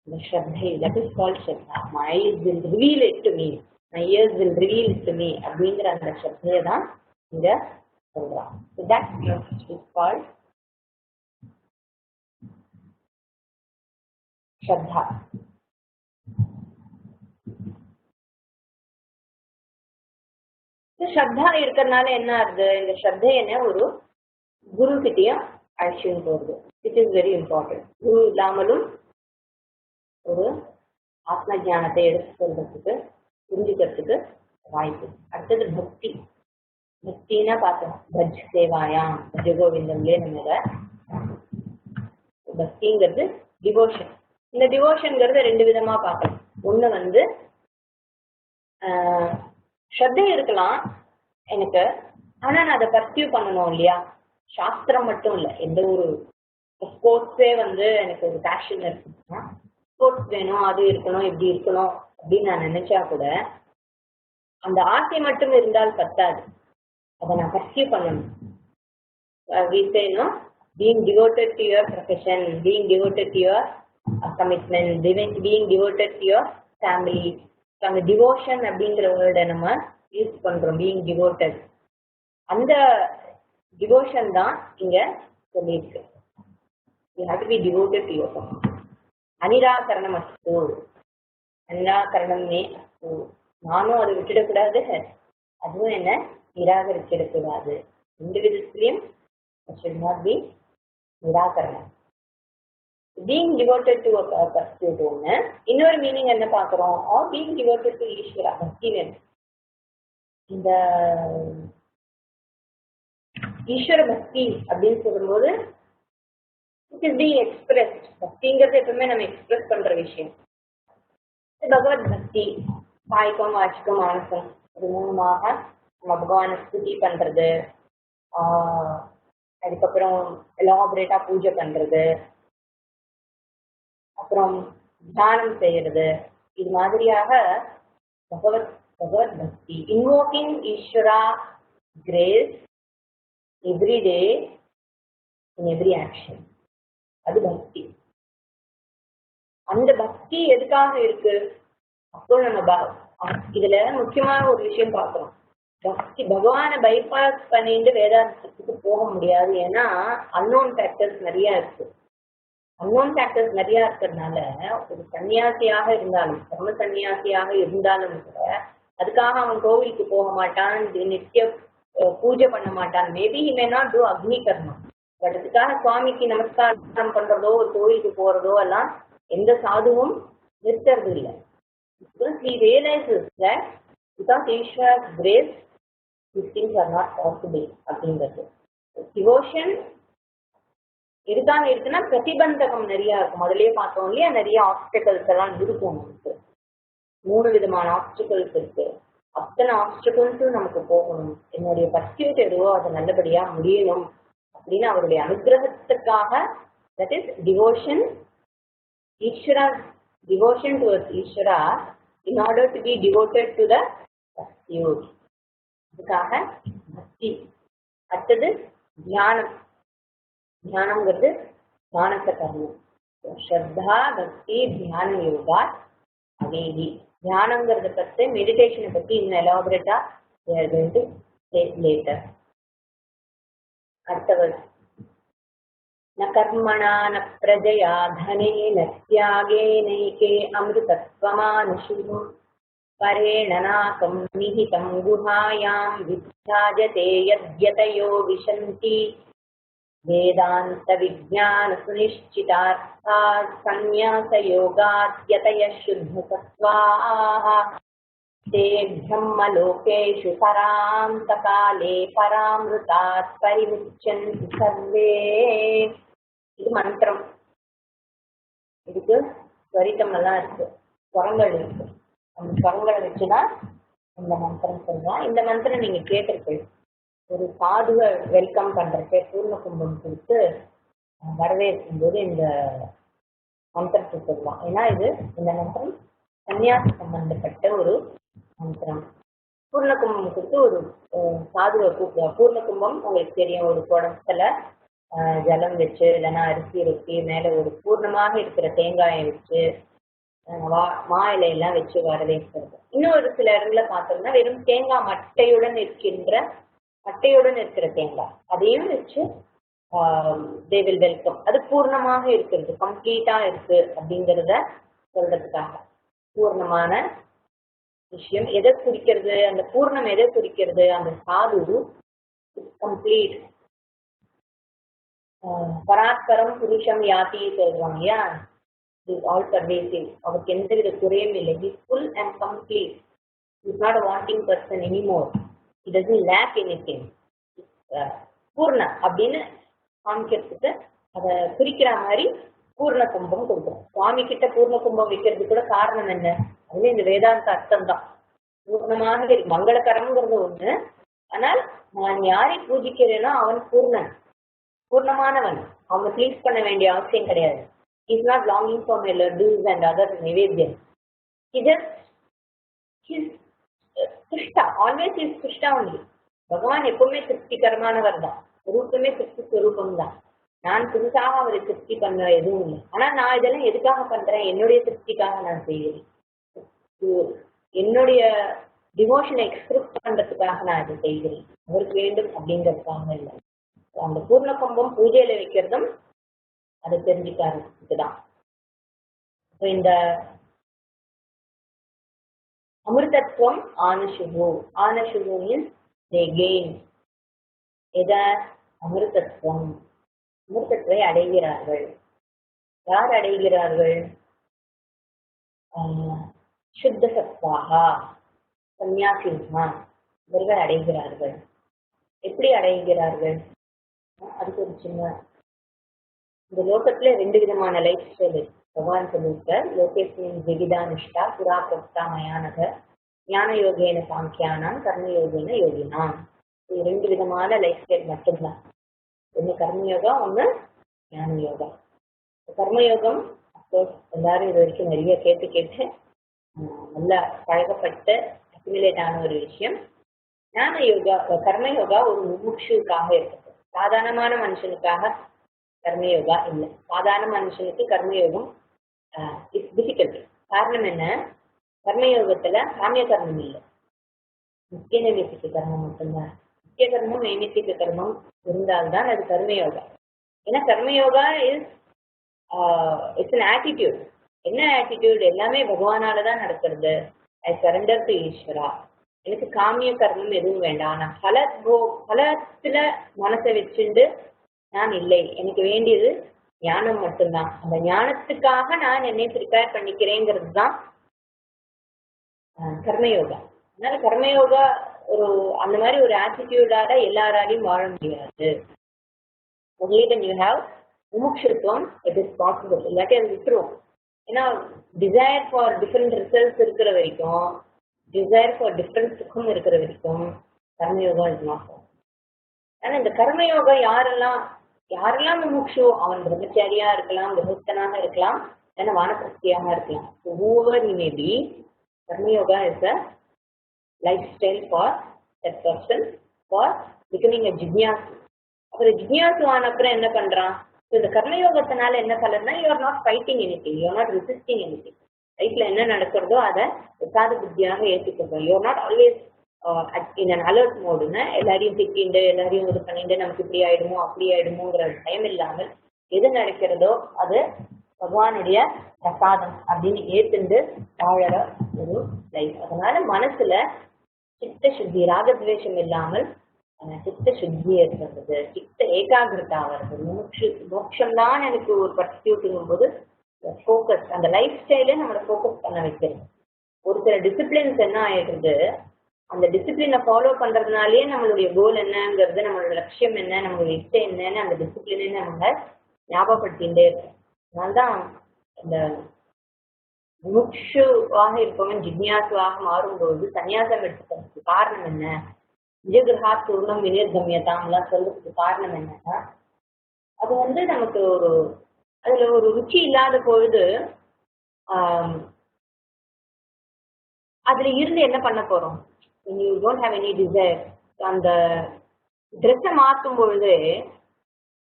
இந்த ஸ்ரத்தை, that is called Shraddha. My eyes will reveal it to me, my ears will reveal it to me அப்படிங்கிற அந்த ஸ்ரத்தையை தான் இங்க சொல்றான். So that is called ஸ்ரத்தா. ஸ்ரத்தா இருக்கிறதுனால என்ன ஆகுது, இந்த ஸ்ரத்தை என்ன ஒரு குரு கிட்டேயும் அழைச்சின்னு போகுது. It is very important. குரு இல்லாமலும் ஒரு ஆத்ம ஞானத்தை எடுத்து சொல்றதுக்கு புரிஞ்சுக்கிறதுக்கு வாய்ப்பு. அடுத்தது பக்தி. பக்தின்னா பார்த்தோம், பஜ் சேவாயாம் பஜகோவிந்தம்லே நம்ம பக்திங்கிறது டிவோஷன். இந்த டிவோஷன்ங்கிறத ரெண்டு விதமா பார்க்கலாம். ஒண்ணு வந்து ஸ்ரத்தை இருக்கலாம் எனக்கு, ஆனா நான் அதை பர்சியூ பண்ணணும் இல்லையா. சாஸ்திரம் மட்டும் இல்லை, எந்த ஒரு ஸ்போர்ட்ஸே வந்து எனக்கு ஒரு பேஷன் இருக்குன்னா ஸ்போர்ட்ஸ் வேணும், அது இருக்கணும், இப்படி இருக்கணும் அப்படின்னு நான் நினைச்சா கூட அந்த ஆசை மட்டும் இருந்தால் பத்தாது, அதை நான் பர்சியூ பண்ணணும். being devoted to your profession, being devoted to your commitment, being devoted to your family. அந்த டிவோஷன் அப்படிங்கிற வேர்டை நம்ம யூஸ் பண்றோம், பீயிங் டிவோட்டட். அந்த டிவோஷன் தான் இங்க சொல்லியிருக்கு. You have to be devoted to yourself. அனிராகரணம் அஸ்து, அனிராகரணமே அஸ்து. நானும் அதை விட்டுடக்கூடாது, அதுவும் என்ன நிராகரிச்சிடக்கூடாது. ரெண்டு விதத்திலையும் should not be நிராகரணம். Being devoted to a pursuit ஒண்ணு. இன்னொரு மீனிங் என்ன பார்க்கிறோம், or being devoted to ஈஸ்வரா, பக்தி வேணும். இந்த ஈஸ்வர பக்தி அப்படின்னு சொல்லும்போது இட் இஸ் பீங் எக்ஸ்பிரஸ்ட். பக்திங்கிறது எப்பவுமே நம்ம எக்ஸ்பிரஸ் பண்ற விஷயம். பகவத் பக்தி காய்கம் வாச்சிக்கம் மானசம் இது மூலமாக நம்ம பகவானை ஸ்துதி பண்றது, அதுக்கப்புறம் எலாபரேட்டா பூஜை பண்றது, அப்புறம் தியானம் செய்யறது, இது மாதிரியாக பகவத் பக்தி. இன்வோக்கிங் ஈஸ்வரா grace every day in every action, அது பக்தி. அந்த பக்தி எதுக்காக இருக்கு? அப்போ நம்ம இதுல முக்கியமான ஒரு விஷயம் பார்க்கிறோம். பக்தி பகவானை பைபாஸ் பண்ணிட்டு வேதாந்தத்துக்கு போக முடியாது. ஏன்னா அன்னோன் ஃபேக்டர்ஸ் நிறைய இருக்கு. அன்னோன் ஃபேக்டர்ஸ் நிறைய இருக்கிறதுனால ஒரு சன்னியாசியாக இருந்தாலும், கர்ம சன்னியாசியாக இருந்தாலும் கூட அதுக்காக அவன் கோவிலுக்கு போக மாட்டான், நித்திய பூஜை பண்ண மாட்டான். Maybe he may not do அக்னி கர்மம். பட் அதுக்காக சுவாமிக்கு நமஸ்காரம் பண்றதோ ஒரு கோவிலுக்கு போறதோ எல்லாம் எந்த சாதுவும் நிறுத்துறது இல்லை. Because he realizes that without Ishvara's grace these things are not possible அப்படிங்கிறது. டிவோஷன் இதுதான் இருக்குன்னா பிரதிபந்தகம் நிறைய இருக்கும். முதலே பார்த்தோம் இல்லையா, நிறைய ஆப்ஸ்டிகல்ஸ் எல்லாம் இருக்கும். நமக்கு 3 விதமான ஆப்ஸ்டிகல்ஸ் இருக்கு. அத்தனை ஆப்ஸ்டிகல்ஸும் நமக்கு போகணும். என்னுடைய பர்சியூட் எதுவோ அது நல்லபடியா முடியணும் அப்படின்னு அவருடைய அனுகிரகத்துக்காக, தட் இஸ் டிவோஷன், ஈஸ்வரா டிவோஷன் டுவர்ட்ஸ் ஈஸ்வரா in order to be devoted to the pursuit. அதுக்காக பக்தி. அடுத்தது தியானம். தியானம்ங்கிறது ஞானத்தை கர்மம். ஸ்ரத்தா பக்தி தியான யோகா அவேதி. தியானம்ங்கிறத பத்தி, மெடிடேஷனை பத்தி இன்னும் எலாபரேட்டா we are going to say later. அடுத்தவர் न कर्मणा न प्रजया धनेन त्यागेनैके अमृतत्वमानुषु परेण नाकं निहितं गुहायां विभ्राजते यद्यतयो विशन्ति वेदान्तविज्ञानसुनिश्चितार्थात् संन्यासयोगाद्यतयः शुद्धसत्त्वाः ते ब्रह्मलोकेषु परान्तकाले परामृतात् परिमुच्यन्ति सर्वे. இது மந்திரம். இதுக்கு ஸ்வரிதம் எல்லாம் இருக்கு, ஸ்வரங்கள் இருக்கு. அந்த ஸ்வரங்களை வச்சுதான் இந்த மந்திரம் சொல்லலாம். இந்த மந்திரம் நீங்க கேட்டிருப்பீங்க. ஒரு சாதுவை வெல்கம் பண்றதுக்கு பூர்ண கும்பம் கொடுத்து வரவேற்கும் போது இந்த மந்திரத்தை சொல்லலாம். ஏன்னா இந்த மந்திரம் சன்னியாசி சம்பந்தப்பட்ட ஒரு மந்திரம். பூர்ண கும்பம் கொடுத்து ஒரு சாதுவை கூப்பிடுவா. பூர்ண கும்பம் உங்களுக்கு தெரியும், ஒரு குடத்துல ஜலம் வச்சு இல்லைன்னா அரிசி ரொட்டி மேல ஒரு பூர்ணமாக இருக்கிற தேங்காயை வச்சு மா இலையெல்லாம் வச்சு வரவேற்கிறது. இன்னும் ஒரு சில இடங்களை பார்த்தோம்னா வெறும் தேங்காய் மட்டையுடன் இருக்கிற தேங்காய் அதையும் வச்சு they will welcome. அது பூர்ணமாக இருக்கிறது, கம்ப்ளீட்டா இருக்கு அப்படிங்கிறத சொல்றதுக்காக. பூர்ணமான விஷயம் எதை குறிக்கிறது, அந்த பூர்ணம் எதை குறிக்கிறது, அந்த சாது கம்ப்ளீட். பராத்பரம் புருஷம் யாத்தி சொல்றாங்க இல்லையா, இஸ் ஆல் பர்வேசிவ். அவருக்கு எந்தவித குறையும் இல்லை. He is full and complete. He is not a wanting person anymore. He doesn't lack anything. பூர்ண அப்படின்னு காமிக்கிறதுக்கு அதை குறிக்கிற மாதிரி பூர்ண கும்பம் கொடுக்குறோம். சுவாமி கிட்ட பூர்ண கும்பம் வைக்கிறது கூட காரணம் என்ன, அதுல இந்த வேதாந்த அர்த்தம் தான். பூர்ணமாக மங்களகரம்ங்கிறது ஒண்ணு, ஆனால் நான் யாரை பூஜிக்கிறேனோ அவன் பூர்ணமானவன். அவனை ப்ளீஸ் பண்ண வேண்டிய அவசியம் கிடையாது. He is not longing for my laddus and other naivedhyam. He just his Krishna, always is Krishna only. பகவான் எப்பவுமே திருப்திகரமானவர் தான், ரூபமே திருப்தி ஸ்வரூபம் தான். நான் புதுசாக அவரை திருப்தி பண்ண எதுவும் இல்லை. ஆனா நான் இதெல்லாம் எதுக்காக பண்றேன், என்னுடைய திருப்திக்காக நான் செய்கிறேன். என்னுடைய டிவோஷனை எக்ஸ்பிரஸ் பண்றதுக்காக நான் இதை செய்கிறேன், அவருக்கு வேண்டும் அப்படிங்கிறதுக்காக இல்லை. அந்த பூர்ண கும்பம் பூஜையில வைக்கிறதும் அதை தெரிஞ்சுக்காரதுக்குதான். இந்த அமிர்தத்துவம் ஆனசுகு மீன்ஸ் they gain. அமிர்தத்தை அடைகிறார்கள். யார் அடைகிறார்கள்? சுத்த சத்வாகா சன்னியாசிமா இவர்கள் அடைகிறார்கள். எப்படி அடைகிறார்கள்? அதுக்கு ஒரு சின்ன, இந்த லோகத்துல 2 விதமான லைஃப் ஸ்டைல் பகவான் சொல்லியிருக்கார். லோகேஸ்மின் ஜெகிதா நிஷ்டா புரா பிரப்தா மயானக ஞான யோகேன சாங்கியானாம் கர்மயோகேன யோகினாம். இது 2 விதமான லைஃப் ஸ்டைல் மட்டும்தான். ஒன்று கர்மயோகா, ஒன்று ஞான யோகா. கர்மயோகம் அப்கோர்ஸ் எல்லாரும் இது வரைக்கும் நிறைய கேட்டு நல்லா பழகப்பட்ட அக்யூமுலேட் ஆன ஒரு விஷயம். ஞான யோகா, கர்மயோகா ஒரு முமுட்சுக்காக இருக்குது. சாதாரணமான மனுஷனுக்காக கர்மயோகா இல்லை. சாதாரண மனுஷனுக்கு கர்மயோகம் இட்ஸ் டிஃபிகல்ட். காரணம் என்ன? கர்மயோகத்துல காமிய கர்மம் இல்லை, முக்கிய நைமித்திக கர்மம் மட்டும்தான். முக்கிய கர்மம் நைமித்திக கர்மம் இருந்தால்தான் அது கர்மயோகா. ஏன்னா கர்மயோகா இட்ஸ் an attitude. என்ன ஆட்டிடியூட்? எல்லாமே பகவானாலதான் நடக்கிறது. ஐ சரண்டர் டு ஈஸ்வரா. எனக்கு காமிய கர்மம் எதுவும் வேண்டாம். நான் பலத்துல மனசை வச்சுண்டு நான் இல்லை, எனக்கு வேண்டியது ஞானம் மட்டும்தான். அந்த ஞானத்துக்காக நான் என்னை ப்ரிப்பேர் பண்ணிக்கிறேங்கிறது தான் கர்மயோகா. அதனால கர்மயோகா அந்த மாதிரி ஒரு ஆட்டிடியூடால எல்லாராலையும் வாழ முடியாது. only when you have முமுட்சுத்துவம் it is possible. இல்லாட்டி அது விட்டுரும். ஏன்னா டிசைர் ஃபார் டிஃப்ரெண்ட் ரிசல்ட்ஸ் இருக்கிற வரைக்கும், டிசைர் ஃபார் டிஃப்ரெண்ட் சுகம் இருக்கிற வரைக்கும் கர்மயோகா இஸ் நாட். ஆனா இந்த கர்மயோகா யாரெல்லாம் முமுட்சு, அவன் பிரம்மச்சாரியா இருக்கலாம், கிரகஸ்தனாக இருக்கலாம், இல்லைன்னா வானப்பிரஸ்தியாக இருக்கலாம். whoever he may be, karma yoga is a lifestyle for that person for becoming a jignasu. அப்புறம் ஜிக்ஞாசு ஆனப்புறம் என்ன பண்றான்? இந்த கர்மயோகத்தினால என்ன பலன்னா, you are not fighting anything, you are not resisting anything. லைஃப்ல என்ன நடக்கிறதோ அதை சாத புத்தியாக ஏற்றுக்கிறோம். You are not always in an alert மோடுன்னு எல்லாரையும் திட்டிண்டு எல்லாரையும் இது பண்ணிட்டு நமக்கு இப்படி ஆயிடுமோ அப்படி ஆயிடுமோங்கிற டைம் இல்லாமல் எது நடக்கிறதோ அது பகவானுடைய பிரசாதம் அப்படின்னு ஏத்துண்டு வாழற ஒரு லைஃப். அதனால மனசுல சித்த சுத்தி, ராகத்வேஷம் இல்லாமல் சித்த சுத்தி ஏற்படுறது, சித்த ஏகாகிரதா வருது. மோட்சம் தான் எனக்கு ஒரு பர்சியூட்டுங்கும் போது ஃபோக்கஸ், அந்த லைஃப் ஸ்டைல நம்மளை ஃபோக்கஸ் பண்ண வைக்கிறது. ஒரு சில டிசிப்ளின்ஸ் என்ன ஆயிடுறது, அந்த டிசிப்ளினை ஃபாலோ பண்றதுனாலேயே நம்மளுடைய கோல் என்னங்கிறது, நம்மளோட லட்சியம் என்ன, நம்மளுடைய இஷ்டம் என்னன்னு அந்த டிசிப்ளினை நம்ம ஞாபகப்படுத்திகிட்டே இருக்கோம். அதனால்தான் இந்த முமுட்சுவாக இருப்பவன் ஜிக்ஞாசுவாக மாறும்போது சன்னியாசம் எடுத்துக்கிறதுக்கு காரணம் என்ன, நிஜகிரகா பூர்ணம் வினிர்கமியதாம்லாம் சொல்றதுக்கு காரணம் என்னன்னா, அது நமக்கு அதுல ஒரு ருச்சி இல்லாத பொழுது அதுல இருந்து என்ன பண்ண போறோம்? You don't have any desire. அந்த ட்ரெஸ்ஸை மாற்றும் பொழுது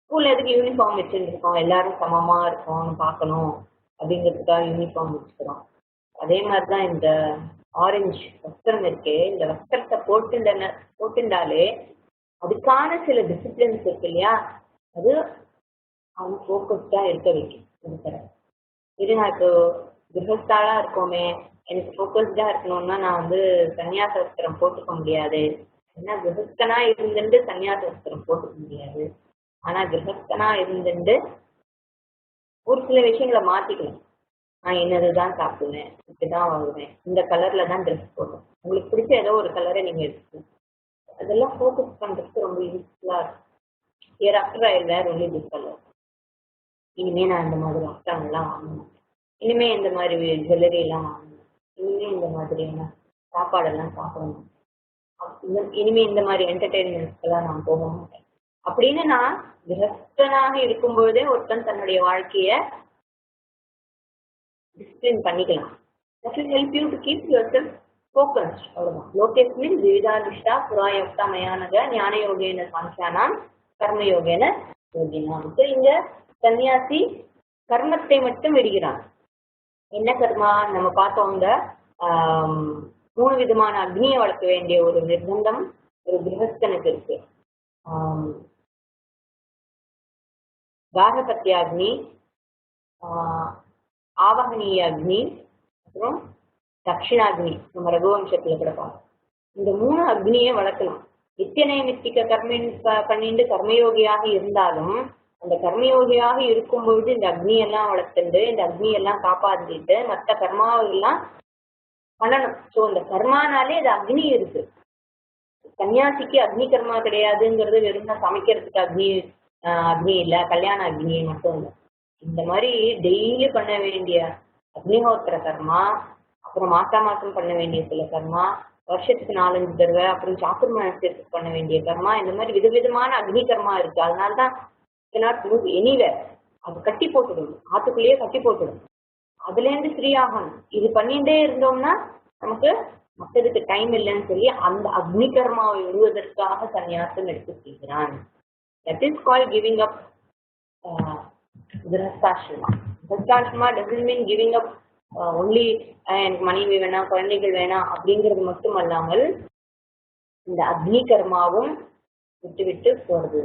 ஸ்கூல்ல எதுக்கு யூனிஃபார்ம் வச்சுருக்கோம், எல்லாரும் சமமா இருக்கோம் பார்க்கணும் அப்படிங்கிறதுக்காக யூனிஃபார்ம் வச்சுக்கிறோம். அதே மாதிரிதான் இந்த ஆரஞ்சு வஸ்திரம் இருக்கே, இந்த வஸ்திரத்தை போட்டுண்டாலே அதுக்கான சில டிசிப்ளின்ஸ் இருக்கு இல்லையா, அது அவங்க ஃபோக்கஸ்டா இருக்க வைக்கும். இது நான் இப்போ கிரகஸ்தாலா இருக்கோமே, எனக்கு ஃபோக்கஸ்டா இருக்கணும்னா நான் சன்னியாச வஸ்திரம் போட்டுக்க முடியாது. ஏன்னா கிரகஸ்தனா இருந்துட்டு சன்னியாச வஸ்திரம் போட்டுக்க முடியாது. ஆனா கிரகஸ்தனா இருந்துட்டு ஒரு சில விஷயங்களை மாத்திக்கலாம். நான் என்னதுதான் சாப்பிடுவேன், இப்படிதான் வாங்குவேன், இந்த கலர்ல தான் ட்ரெஸ் போடுவேன், உங்களுக்கு பிடிச்ச ஏதோ ஒரு கலரை நீங்க எடுத்துக்கணும். அதெல்லாம் ஃபோக்கஸ் பண்றதுக்கு ரொம்ப யூஸ்ஃபுல்லா இருக்கும். Year after I wear only this colour. இனிமே நான் இந்த மாதிரி வஸ்திரங்கள்லாம் வாங்கணும், இனிமே இந்த மாதிரி ஜுவல்லரி எல்லாம் வாங்கணும், இனிமே இந்த மாதிரியான சாப்பாடெல்லாம் சாப்பிடணும், இனிமே இந்த மாதிரி என்டர்டெயின்மெண்ட்ஸ்க்கெல்லாம் நான் போக மாட்டேன் அப்படின்னு நான் கிரகஸ்தனாக இருக்கும்பொழுதே ஒருத்தன் தன்னுடைய வாழ்க்கைய டிசிப்ளின் பண்ணிக்கலாம். That will help you to keep yourself focused. அவ்வளவுதான். லோகேஸ்மின் விவிதாதிஷ்டா புராயுக்தா மயானக ஞான யோகேன சாங்கியானாம் கர்ம யோகேன யோகினாம். இங்க சன்னியாசி கர்மத்தை மட்டும் விடுகிறான். என்ன கர்மா நம்ம பார்த்தோம், இந்த 3 விதமான அக்னியை வளர்க்க வேண்டிய ஒரு நிர்பந்தம் ஒரு கிரகஸ்தனுக்கு இருக்கு. கார்கபத்யாக்னி, ஆவகனீய அக்னி, அப்புறம் தட்சிணாக்னி. நம்ம ரகுவம்சத்துல கிடப்போம். இந்த 3 அக்னியை வளர்க்கலாம். நித்திய மித்திக கர்மின் பண்ணிட்டு கர்மயோகியாக இருந்தாலும் அந்த கர்மயோகியாக இருக்கும்பொழுது இந்த அக்னியெல்லாம் வளர்த்துண்டு இந்த அக்னியெல்லாம் காப்பாற்றிட்டு மற்ற கர்மாவெல்லாம் பண்ணணும். ஸோ இந்த கர்மானாலே அது அக்னி இருக்கு. சன்னியாசிக்கு அக்னி கர்மா கிடையாதுங்கிறது வெறும் சமைக்கிறதுக்கு அக்னி இல்லை, கல்யாண அக்னி மட்டும் இல்லை. இந்த மாதிரி டெய்லி பண்ண வேண்டிய அக்னிஹோத்திர கர்மா, அப்புறம் மாசம் பண்ண வேண்டிய சில கர்மா, வருஷத்துக்கு 4-5 தடவை, அப்புறம் சாத்துர்மாசத்துக்கு பண்ண வேண்டிய கர்மா, இந்த மாதிரி விதவிதமான அக்னி கர்மா இருக்கு. அதனால்தான் எனிவேர் அது கட்டி போட்டுடும், ஆத்துக்குள்ளேயே கட்டி போட்டுடும். அதுல இருந்து ஃப்ரீ ஆகணும். இது பண்ணிட்டே இருந்தோம்னா நமக்கு மற்றதுக்கு டைம் இல்லைன்னு சொல்லி அந்த அக்னி கர்மாவை விடுவதற்காக சன்னியாசம் எடுத்து செய்கிறான். That is called giving up grihasthashrama. Grihasthashrama doesn't mean giving up only எனக்கு மனைவி வேணாம், குழந்தைகள் வேணாம் அப்படிங்கிறது மட்டும் அல்லாமல் இந்த அக்னி கர்மாவும் விட்டு விட்டு போறது.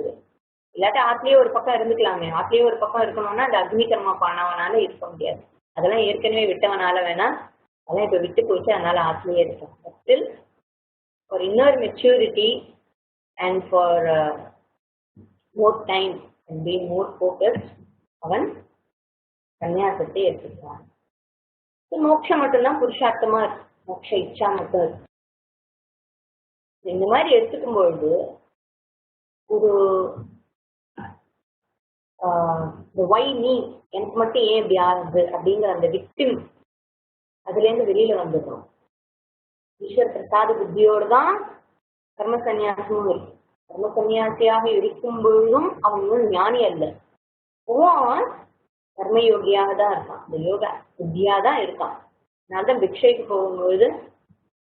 இல்லாட்டி ஆத்திலேயே ஒரு பக்கம் இருந்துக்கலாமே, ஆத்திலேயே ஒரு பக்கம் இருக்கணும்னா அந்த அக்னி கர்மா பண்ணவனால இருக்க முடியாது. அதெல்லாம் ஏற்கனவே விட்டவனால வேணா, அதெல்லாம் இப்ப விட்டு போச்சு, அதனால ஆத்திலேயே இருக்கும். Still for inner maturity and for more time and be more focused அவன் சன்னியாசத்தை எடுத்துக்கிறான். மோட்சம் மட்டும்தான் புருஷார்த்தமா இருக்கு, மோட்ச இச்சா மட்டும் இருக்கு. இந்த மாதிரி எடுத்துக்கும் பொழுது ஒரு ஒய் நீ, எனக்கு மட்டும் ஏன் இப்படி ஆகுது அப்படிங்கிற அந்த விக்டிம் அதுல இருந்து வெளியில வந்துடுறோம். ஈஸ்வர் பிரசாத புத்தியோடு தான் கர்ம சன்னியாசமும் இருக்கு. கர்ம சன்னியாசியாக இருக்கும் பொழுதும் அவன் ஞானி அல்ல, அவன் கர்மயோகியாக தான் இருக்கான், இந்த யோகா புத்தியா தான் இருக்கான். அதனால்தான் பிக்ஷைக்கு போகும்பொழுது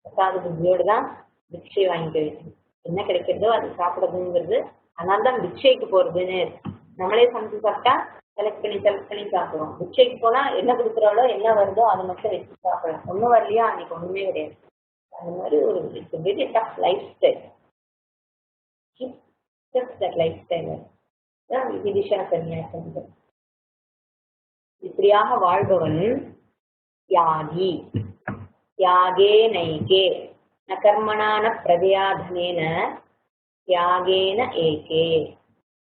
பிரசாத புத்தியோடு தான் பிக்ஷை வாங்கிக்க வைக்கணும். என்ன கிடைக்கிறதோ அது சாப்பிடுறதுங்கிறது. அதனால்தான் பிக்ஷைக்கு போறதுன்னு இருக்கு. நம்மளே சமைச்சு சாப்பிட்டா செலக்ட் பண்ணி சாப்பிடுவோம். பிக்ஷைக்கு போனா என்ன கொடுக்குறாளோ என்ன வருதோ அதை மட்டும் வச்சு சாப்பிடலாம். ஒன்றும் வரலையா அன்னைக்கு ஒண்ணுமே கிடையாது. அந்த மாதிரி ஒரு it's very tough life style. Life style Vidisha சன்னியாசம். இப்படியாக வாழ்பவன் யாகி. தியாகே நைகே ந கர்மணா ந பிரஜயா தனேன தியாகேன ஏகே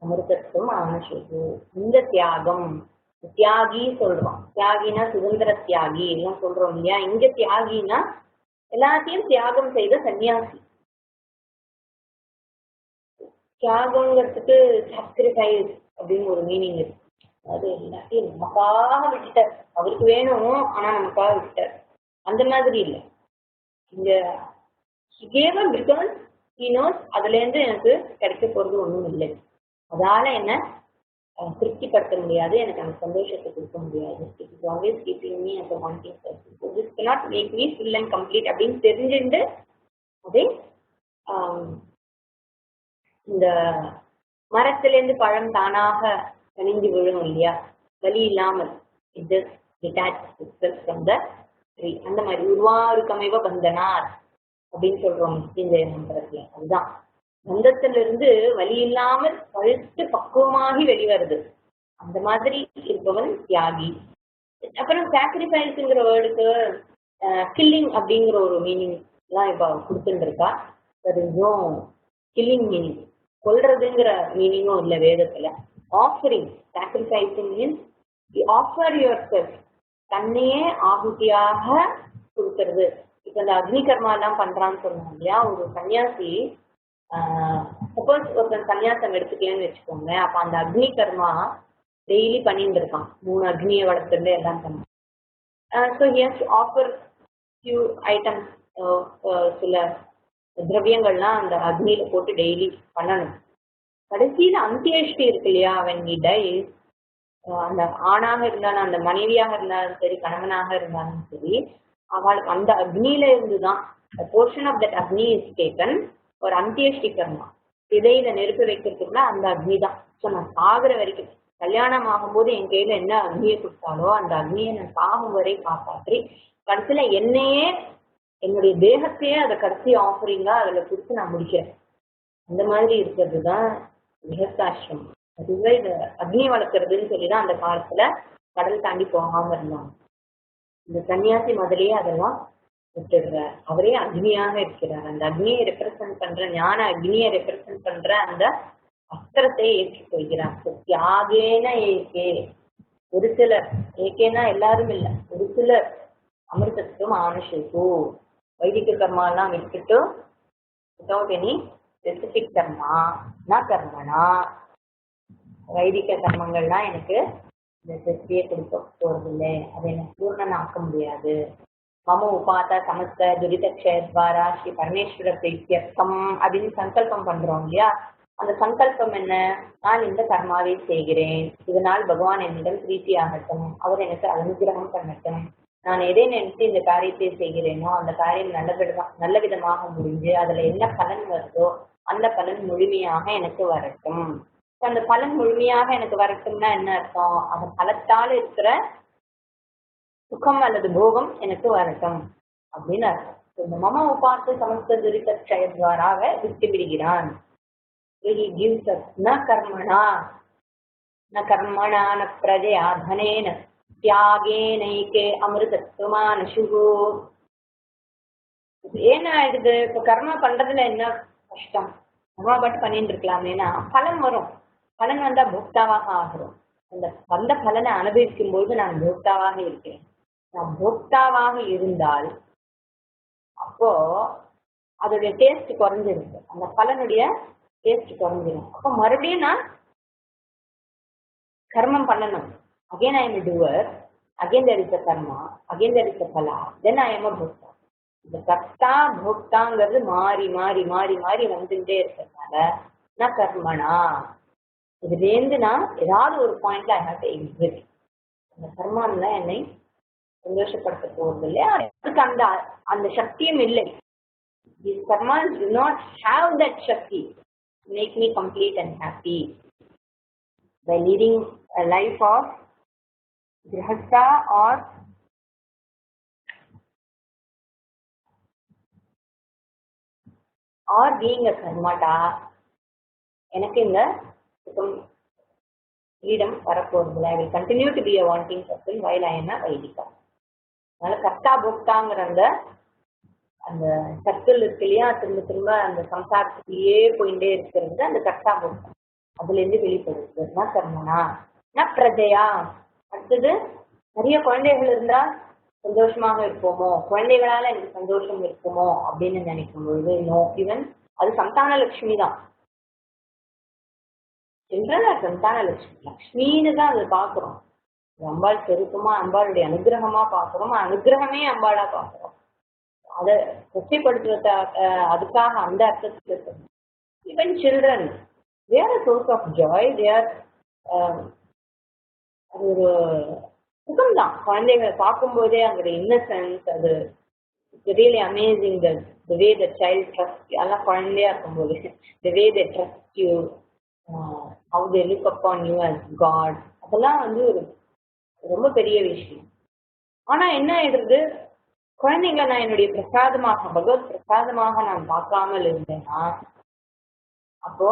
அமிர்தத்துவம் ஆனசுகு. இந்த தியாகம், தியாகி சொல்றோம், தியாகினா சுதந்திர தியாகி எல்லாம் சொல்றோம் இல்லையா. இங்க தியாகினா எல்லாத்தையும் தியாகம் செய்த சன்னியாசி. தியாகங்கிறதுக்கு சாக்ரிஃபைஸ் அப்படின்னு ஒரு மீனிங் இருக்கு. அது எல்லாத்தையும் நமக்காக விட்டுட்டார், அவருக்கு வேணும் ஆனா நமக்காக விட்டார், அந்த மாதிரி இல்லை. இங்க அதுல இருந்து எனக்கு கிடைக்க போறது ஒண்ணும் இல்லை, அதால என்ன திருப்திப்படுத்த முடியாது, எனக்கு அந்த சந்தோஷத்தை கொடுக்க முடியாது. It is always keeping me as a wanting person. So this cannot make me full and complete அப்படின்னு தெரிஞ்சுட்டு அதே இந்த மரத்திலேருந்து பழம் தானாக கனிஞ்சு விழும் இல்லையா, வலி இல்லாமல் it just detach itself from the tree. அந்த மாதிரி உருவாருக்கமைவ பந்தனார் அப்படின்னு சொல்றோம் இந்த மந்திரத்துல. அதுதான் பந்தத்திலிருந்து வலி இல்லாமல் பழுத்து பக்குவமாகி வெளிவருது. அந்த மாதிரி இருப்பவன் தியாகி. அப்புறம் சாக்ரிஃபைஸ்ங்கிற வேர்டுக்கு கில்லிங் அப்படிங்கிற ஒரு மீனிங் எல்லாம் இப்ப கொடுத்துட்டு இருக்கா. அதுவும் கில்லிங் மீனிங், கொல்றதுங்கிற மீனிங்கும் இல்லை வேதத்துல. Offering, sacrificing means you offer your self, தன்னையே ஆகுதியாக கொடுக்கறது. இப்ப இந்த அக்னி கர்மா எல்லாம் பண்றான்னு சொன்னோம் இல்லையா. ஒரு சன்னியாசி சப்போஸ் ஒருத்தன் சன்னியாசம் எடுத்துக்கலன்னு வச்சுக்கோங்க, அப்ப அந்த அக்னி கர்மா டெய்லி பண்ணிட்டு இருக்கான், 3 அக்னியை வளர்த்துட்டு எல்லாம் பண்ணான். So he has to offer few items, சில திரவியங்கள்லாம் அந்த அக்னியில போட்டு டெய்லி பண்ணணும். கடைசியில அந்தியேஷ்டி இருக்கு இல்லையா, when he dies, அந்த ஆணாக இருந்தாலும் அந்த மனைவியாக இருந்தாலும் சரி கணவனாக இருந்தாலும் சரி, அவளுக்கு அந்த அக்னியில இருந்துதான் portion of that Agni is taken ஒரு அந்தியேஷ்டி கர்மா. இதையில நெருப்பு வைக்கிறதுக்குள்ள அந்த அக்னி தான். ஸோ நான் சாகுற வரைக்கும், கல்யாணம் ஆகும்போது என் கையில என்ன அக்னியை கொடுத்தாலோ அந்த அக்னியை நான் சாகும் வரை காப்பாற்றி கடைசியில என்னையே, என்னுடைய தேகத்தையே அதை கடைசி ஆஃபரிங்கா அதுல கொடுத்து நான் முடிக்கிறேன். அந்த மாதிரி இருக்கிறது தான் கிரகஸ்தாசிரமம். அதுவே இந்த அக்னி வளர்க்கறதுன்னு சொல்லிதான் அந்த காலத்துல கடல் தாண்டி போகாம இருந்தாங்க. இந்த சன்னியாசி முதலேயே அதெல்லாம் விட்டுடுறார், அவரே அக்னியாக இருக்கிறார். அந்த அக்னியை ரெப்ரசன்ட் பண்ற, ஞான அக்னியை ரெப்ரசன்ட் பண்ற அந்த அஸ்திரத்தை ஏற்றுக் கொள்கிறார். தியாகேன ஏகே, ஒரு சிலர், ஏகேனா எல்லாரும் இல்லை, ஒரு சிலர் அமிர்தத்துவம் ஆனசுகு, வைதிக கர்மா எல்லாம் விட்டுட்டு வித்தவுட் எனி ஸ்பெசிபிக் கர்மா ந கர்மனா, வைதிக கர்மங்கள்லாம் எனக்கு இந்த திருப்தியை கொடுக்க போறதில்லை, அதை எனக்கு பூர்ணனாக்க முடியாது. மம உபாத சமஸ்த துரிதக்ஷயத்வாரா ஸ்ரீ பரமேஸ்வர பிரீத்தியர்த்தம் அப்படின்னு சங்கல்பம் பண்றோம் இல்லையா. அந்த சங்கல்பம் என்ன, நான் இந்த கர்மாவை செய்கிறேன், இதனால் பகவான் என்னிடம் பிரீத்தி ஆகட்டும், அவர் எனக்கு அனுகிரகம் பண்ணட்டும், நான் எதை நினைத்து இந்த காரியத்தை செய்கிறேனோ அந்த காரியம் நல்ல விதமாக முடிஞ்சு அதுல என்ன பலன் வருதோ அந்த பலன் முழுமையாக எனக்கு வரட்டும். அந்த பலன் முழுமையாக எனக்கு வரட்டும்னா என்ன அர்த்தம், அந்த பலத்தால் இருக்கிற சுகம் அல்லது போகம் எனக்கு வரட்டும் அப்படின்னு அர்த்தம். இந்த மம உபாத்து சமஸ்த துரிதக்ஷயத்வாராக விட்டு விடுகிறான். ந கர்மணா ந கர்மணா ந பிரஜயா தனேன தியாகேனைகே அமிர்தத்துவமானசுகு. என்ன ஆயிடுது, இப்ப கர்மா பண்றதுல என்ன கஷ்டம், கர்மா பட்டு பண்ணிட்டு இருக்கலாமேனா பலன் வரும், பலன் வந்தா போக்தாவாக ஆகிறோம். அந்த வந்த பலனை அனுபவிக்கும் போது நான் போக்தாவாக இருக்கிறேன். நான் போக்தாவாக இருந்தால் அப்போ அதோடைய டேஸ்ட் குறைஞ்சிருக்கு, அந்த பலனுடைய டேஸ்ட் குறைஞ்சிடும். அப்போ மறுபடியும் நான் கர்மம் பண்ணணும். Again I am a doer, again there is a karma, again there is a phala, then I am a bhokta. இந்த கர்த்தா போக்தாங்கிறது மாறி மாறி மாறி மாறி வந்துட்டே இருக்கிறதுனால நான் கர்மனா, இதுலேருந்து நான் ஏதாவது ஒரு பாயிண்ட்ல ஐ ஹேவ் டு எக்ஸிட். அந்த கர்மான்ல என்னை சந்தோஷப்படுத்த போறது இல்லையா, அதுக்கு அந்த அந்த சக்தியும் இல்லை. These karmas do not have that shakti to make me complete and happy by leading a life of grihastha or being a karmata. எனக்கு இந்த சுகம் freedom வரப்போறதில்லை. I will continue to be a wanting person while I am a Vaidika. அதனால கர்த்தா போக்தாங்கிற அந்த அந்த circle இருக்கு இல்லையா, திரும்ப திரும்ப அந்த சம்சாரத்துக்குள்ளேயே போயிட்டே இருக்கிறது அந்த கர்த்தா போட்டம். அதுல இருந்து வெளிப்படுது. நான் கர்மனா நான் பிரஜையா. அடுத்தது நிறைய குழந்தைகள் இருந்தா சந்தோஷமாக இருப்போமோ, குழந்தைகளால எனக்கு சந்தோஷம் இருக்குமோ அப்படின்னு நினைக்கும் பொழுது நோ. ஈவன் அது சந்தான லட்சுமி தான். சில்ட்ரன் சந்தான லட்சுமி, லக்ஷ்மின்னு தான் அதை பாக்குறோம். அம்பாள் சொரூபமா அம்பாளுடைய அனுகிரகமா பாக்குறோம், அனுகிரகமே அம்பாளா பாக்குறோம். அதை கொச்சைப்படுத்துவத அதுக்காக அந்த அர்த்தத்துல இருக்கணும். Even children they are a source of joy. they are அது ஒரு சுகம் தான். குழந்தைகளை பார்க்கும்போதே அதோட இன்னசென்ஸ், அது really amazing. the way the child trust you, அதெல்லாம் குழந்தையா இருக்கும்போது the way they trust you, how they look upon you as God, அதெல்லாம் வந்து ஒரு ரொம்ப பெரிய விஷயம். ஆனா என்ன ஆயிடுறது, குழந்தைங்களை நான் என்னுடைய பிரசாதமாக, பகவத் பிரசாதமாக நான் பார்க்காமல் இருந்தேன்னா அப்போ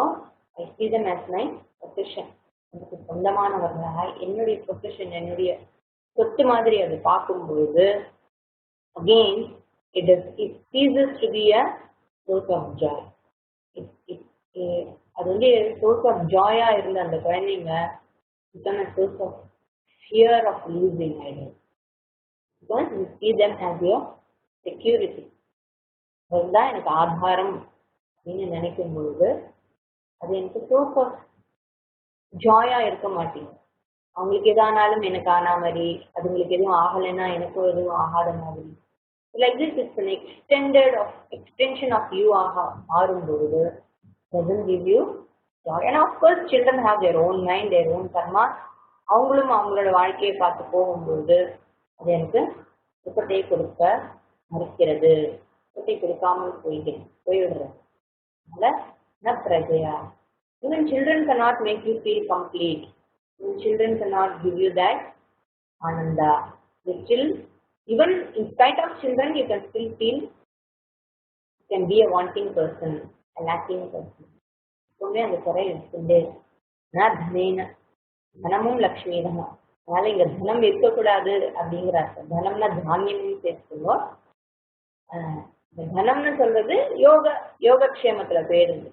I see them as my possession. எனக்கு சொந்தமானவர்களாக என்னுடைய பொசிஷன், என்னுடைய சொத்து மாதிரி அது பார்க்கும்போது again it ceases to be a source of joy. அது வந்து source of joy-ஆ இருந்த அந்த குழந்தைங்க become a source of fear of losing idol. Because you see them as your security. அதுதான் எனக்கு ஆதாரம் அப்படின்னு நினைக்கும் பொழுது அது எனக்கு source of joy-ஆ இருக்க மாட்டேங்குது. அவங்களுக்கு எதானாலும் எனக்கு ஆனா மாதிரி, அதுங்களுக்கு எதுவும் ஆகலைன்னா எனக்கும் எதுவும் ஆகாத மாதிரி. Like this, it's an extension of you மாறும்பொழுது doesn't give you joy. And of course children have their own mind, their own karma. அவங்களும் அவங்களோட வாழ்க்கையை பார்த்து போகும்பொழுது அது எனக்கு சுகத்தை கொடுக்க மறுக்கிறது, சுகத்தை கொடுக்காமல் போயிடுறது. அதனால ந பிரஜையா. Even children cannot make you feel complete. Even children cannot give you that ananda. They still, even in spite of children, you can still feel, you can be a wanting person, a lacking person. எப்பவுமே அந்த குறை இருக்குண்டே. தனேன, தனமும் லக்ஷ்மி தான். அதனால இங்க தனம் இருக்கக்கூடாது அப்படிங்கிற அர்த்தம். தனம்னா தானியம்னு சேர்த்துக்கோம். இந்த தனம்னு சொல்றது யோகக்ஷேமத்துல போயிடுது.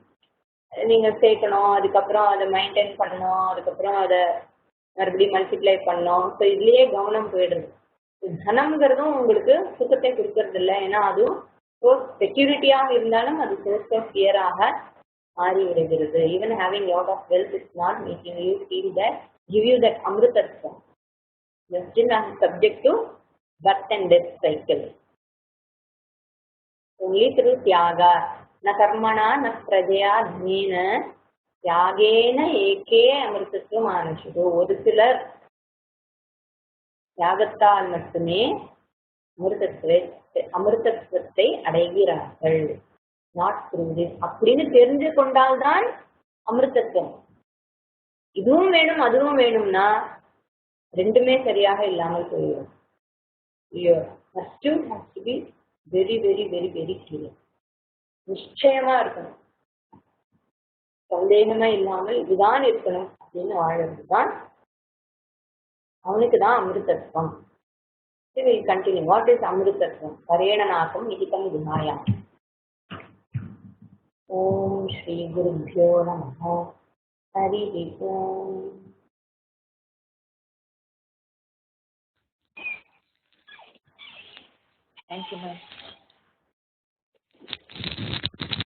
நீங்க சேர்க்கணும், அதுக்கப்புறம் அதை மெயின்டைன் பண்ணணும், அதுக்கப்புறம் அதை மறுபடியும் மல்டிப்ளை பண்ணணும். ஸோ இதுலயே கவனம் போயிடுது. தனம்ங்கிறதும் உங்களுக்கு சுகத்தை கொடுக்கறது இல்லை. ஏன்னா அதுவும் சோர்ஸ் செக்யூரிட்டியாக இருந்தாலும் அது சோர்ஸ் ஆஃப் ஃபியராக மாறி விடுகிறது. Even having lot of wealth is not making you feel that, give you that amritatvam. You are still subject to birth and death cycle. only through tyaga. न कर्मणा न प्रजया धनेन त्यागेन एके अमृतत्वम आनुषुः. ஒரு சிலர் தியாகத்தால் மட்டுமே அமிர்தத்துவத்தை அடைகிறார்கள். நாட் த்ரூ திஸ் அப்படின்னு தெரிஞ்சு கொண்டால்தான் அமிர்தத்துவம். இதுவும் வேணும் அதுவும் வேணும்னா ரெண்டுமே சரியாக இல்லாமல் போயிடும். pursuit has to be very very very very clear. நிச்சயமா இருக்கணும், சந்தேகமே இல்லாமல் இதுதான் இருக்கணும் அப்படின்னு வாழறது தான் அவனுக்கு தான் அமிர்தத்துவம். கண்டினியூ. What is amritatvam? பரேணநாகம் நிகிதம் குணாயா. ஓம் ஸ்ரீ குருப்யோ நமஹ. ஹரி ஓம். Thank you, ma'am.